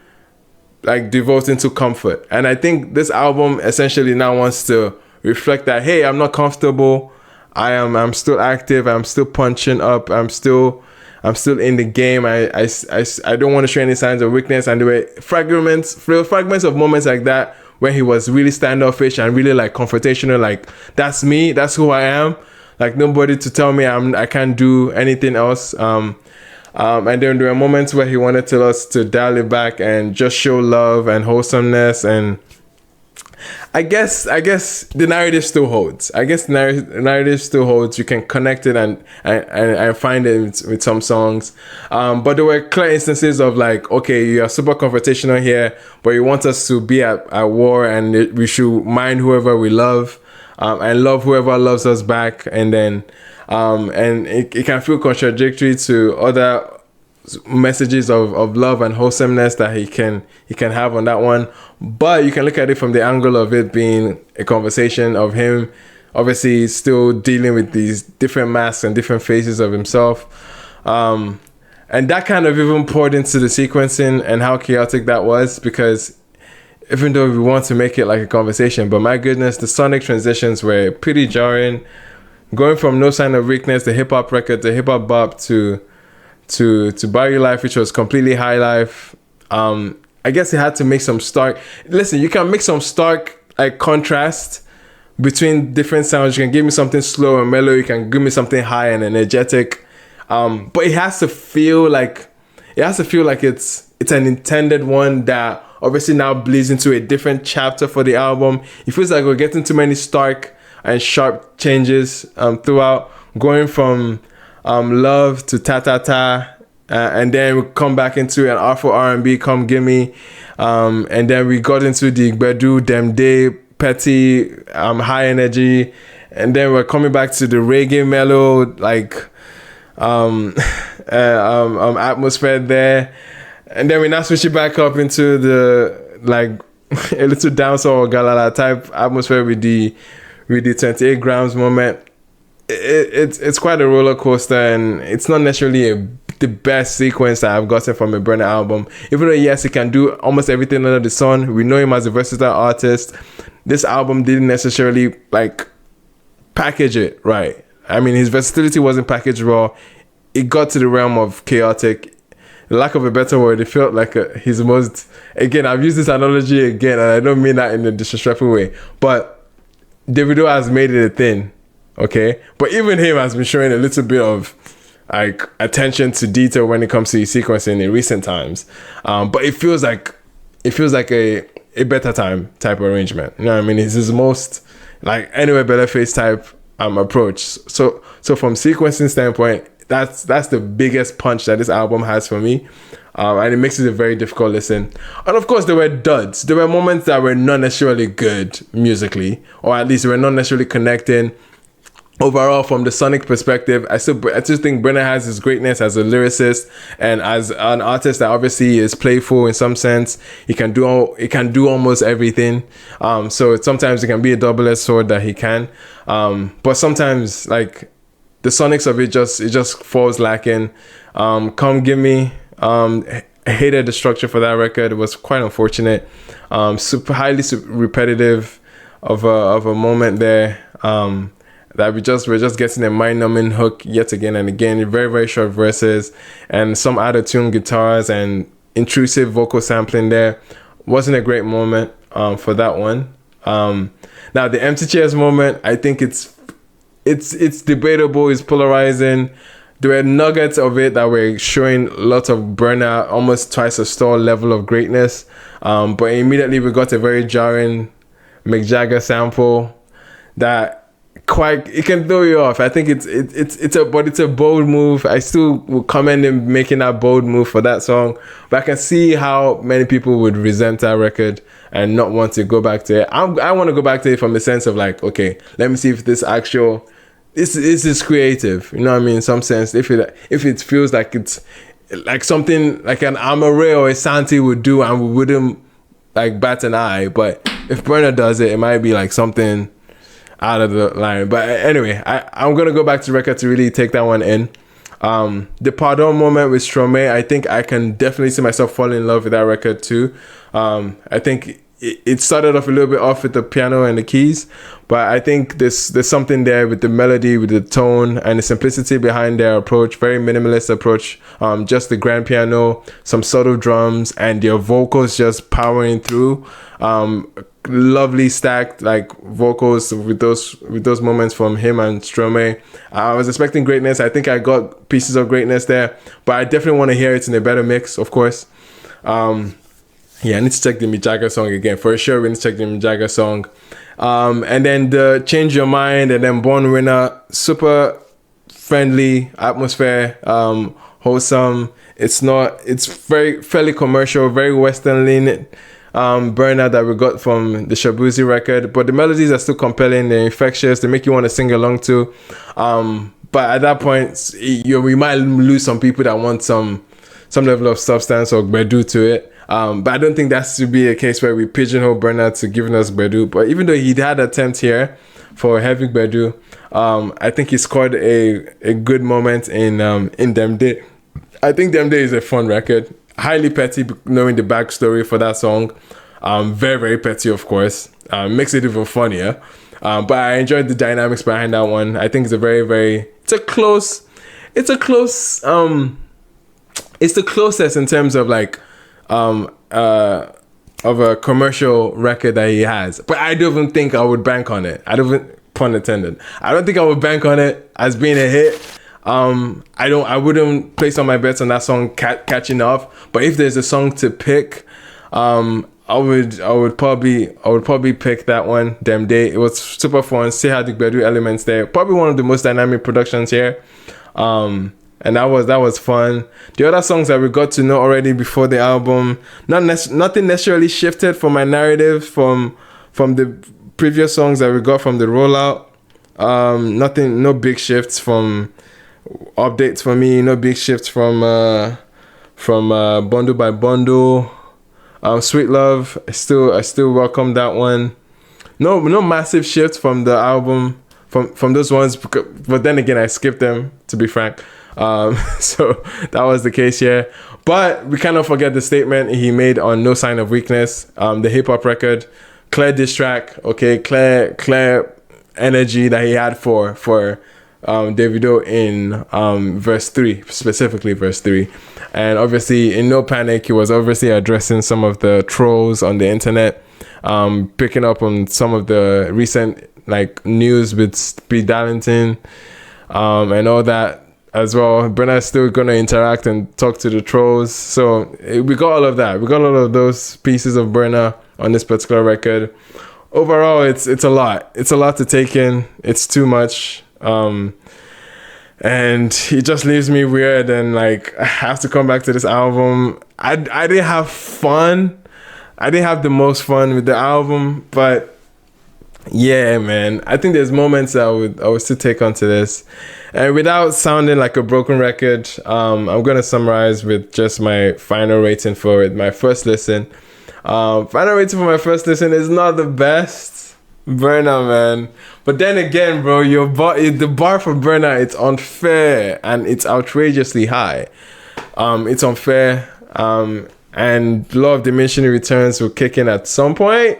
Speaker 2: like devote into comfort. And I think this album essentially now wants to reflect that, hey, I'm not comfortable. I'm still active. I'm still punching up. I'm still in the game. I don't want to show any signs of weakness. And there were fragments of moments like that where he was really standoffish and really like confrontational. Like, that's me. That's who I am. Like, nobody to tell me I can't do anything else. And then there were moments where he wanted us to dial it back and just show love and wholesomeness. And I guess the narrative still holds. The narrative still holds. You can connect it and find it with some songs. But there were clear instances of like, okay, you are super confrontational here, but you want us to be at war, and we should mind whoever we love, and love whoever loves us back. And then and it can feel contradictory to other messages of love and wholesomeness that he can have on that one. But you can look at it from the angle of it being a conversation of him obviously still dealing with these different masks and different phases of himself, and that kind of even poured into the sequencing and how chaotic that was, because even though we want to make it like a conversation, but my goodness, the sonic transitions were pretty jarring, going from No Sign of Weakness, the hip-hop record, to hip-hop bop, to Buy Your Life, which was completely high life. I guess it had to make some stark... Listen, you can make some stark like contrast between different sounds. You can give me something slow and mellow. You can give me something high and energetic. But it has to feel like it's an intended one that obviously now bleeds into a different chapter for the album. It feels like we're getting too many stark and sharp changes throughout, going from Love to TaTaTa, and then we come back into an Afro R&B, come Gimme, and then we got into the Gbedu, Dem Dey, petty, high energy, and then we're coming back to the reggae mellow, like atmosphere there, and then we now switch it back up into the like a little dancehall galala type atmosphere with the 28 grams moment. It's quite a roller coaster, and it's not necessarily the best sequence that I've gotten from a Burna album. Even though yes, he can do almost everything under the sun, we know him as a versatile artist. This album didn't necessarily like package it right. I mean, his versatility wasn't packaged raw. It got to the realm of chaotic. Lack of a better word, it felt like his most... Again, I've used this analogy again, and I don't mean that in a disrespectful way, but Davido has made it a thing. Okay, but even him has been showing a little bit of like attention to detail when it comes to his sequencing in recent times. But it feels like a better time type of arrangement. You know what I mean? It's his most like anywhere better face type approach. So from sequencing standpoint, that's the biggest punch that this album has for me. And it makes it a very difficult listen. And of course, there were duds. There were moments that were not necessarily good musically, or at least they were not necessarily connecting. Overall, from the sonic perspective, I still think Burna has his greatness as a lyricist and as an artist that obviously is playful in some sense. He can do almost everything. So sometimes it can be a double-edged sword that he can. But sometimes like the sonics of it just falls lacking. Come Gimme. I hated the structure for that record. It was quite unfortunate. Highly repetitive of a moment there. That we're just getting a mind-numbing hook yet again and again. Very, very short verses and some out-of-tune guitars and intrusive vocal sampling there. Wasn't a great moment for that one. Now the empty chairs moment, I think it's debatable. It's polarizing. There were nuggets of it that were showing lots of Burna, almost twice a star level of greatness. But immediately we got a very jarring Mick Jagger sample that it can throw you off. I think it's a bold move. I still will commend him making that bold move for that song. But I can see how many people would resent that record and not want to go back to it. I want to go back to it from a sense of like, okay, let me see if this is creative. You know what I mean? In some sense, if it feels like it's like something like an Amare or a Santi would do, and we wouldn't like bat an eye. But if Burna does it, it might be like something out of the line. But anyway, I'm gonna go back to the record to really take that one in. The Pardon moment with Stromae, I think I can definitely see myself falling in love with that record too. I think it started off a little bit off with the piano and the keys, but I think there's something there with the melody, with the tone, and the simplicity behind their approach. Very minimalist approach. Just the grand piano, some subtle drums, and their vocals just powering through. Lovely stacked like vocals with those moments from him and Stromae. I was expecting greatness. I think I got pieces of greatness there, but I definitely want to hear it in a better mix, of course. Yeah, I need to check the Mijaga song again. For sure, we need to check the Mijaga song. And then the Change Your Mind and then Born Winner, super friendly atmosphere, wholesome. It's fairly commercial, very Western leaning. Burna that we got from the Shabuzi record, but the melodies are still compelling, they're infectious, they make you want to sing along to. But at that point, we might lose some people that want some level of substance or Bedu to it. But I don't think that's to be a case where we pigeonhole Burna to giving us Bedu. But even though he had an attempt here for heavy Bedu, I think he scored a good moment in Dem Dey. I think Dem Dey is a fun record. Highly petty, knowing the backstory for that song. Very, very petty, of course. Makes it even funnier. But I enjoyed the dynamics behind that one. I think it's it's the closest in terms of like of a commercial record that he has. But I don't even think I would bank on it. Pun intended. I don't think I would bank on it as being a hit. I wouldn't place all my bets on that song catching off. But if there's a song to pick, I would probably pick that one, Dem Dey. It was super fun. Still had the Bedu elements there. Probably one of the most dynamic productions here. And that was fun. The other songs that we got to know already before the album, nothing necessarily shifted from my narrative from the previous songs that we got from the Rollout. No big shifts from updates for me. No big shifts from Bundle by Bundle. Sweet Love, I still welcome that one. No massive shifts from the album from those ones, but then again I skipped them, to be frank. So that was the case here. But we cannot forget the statement he made on No Sign of Weakness, the hip hop record. Clear diss track, okay, clear energy that he had for Davido in verse 3, specifically verse 3. And obviously in No Panic, he was obviously addressing some of the trolls on the internet, picking up on some of the recent like news with Speed Darlington, and all that as well. Burna is still gonna interact and talk to the trolls. So we got all of that. We got all of those pieces of Burna on this particular record. Overall, it's a lot. It's a lot to take in. It's too much. And it just leaves me weird, and like I have to come back to this album. I didn't have fun. I didn't have the most fun with the album, but yeah, man, I think there's moments I would still take onto this. And without sounding like a broken record, I'm gonna summarize with just my final rating for it. My first listen. Final rating for my first listen is not the best. Burna, man. But then again, bro, the bar for Burna, it's unfair and it's outrageously high. It's unfair. And Law of Diminishing Returns will kick in at some point.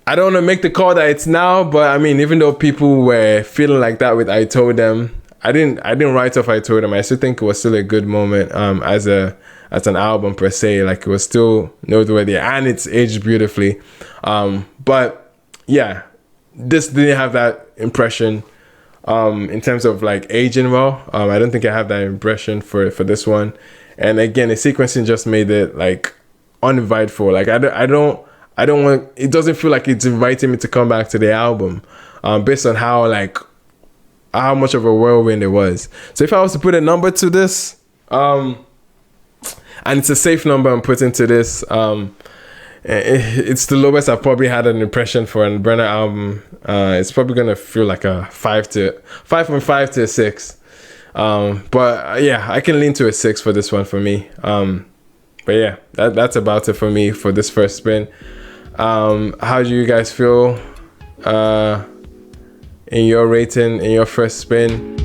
Speaker 2: I don't want to make the call that it's now, but I mean, even though people were feeling like that with I Told Them, I didn't write off I Told Them. I still think it was still a good moment as an album per se. Like, it was still noteworthy and it's aged beautifully. But yeah, this didn't have that impression in terms of like aging well. I don't think I have that impression for this one. And again, the sequencing just made it like uninviteful. Like I don't want, it doesn't feel like it's inviting me to come back to the album. based on how much of a whirlwind it was. So if I was to put a number to this, and it's a safe number I'm putting to this, it's the lowest I've probably had an impression for a Burna album. It's probably gonna feel like a 5.5 to a 6. But yeah, I can lean to a 6 for this one for me. But yeah, that's about it for me for this first spin. How do you guys feel in your rating, in your first spin?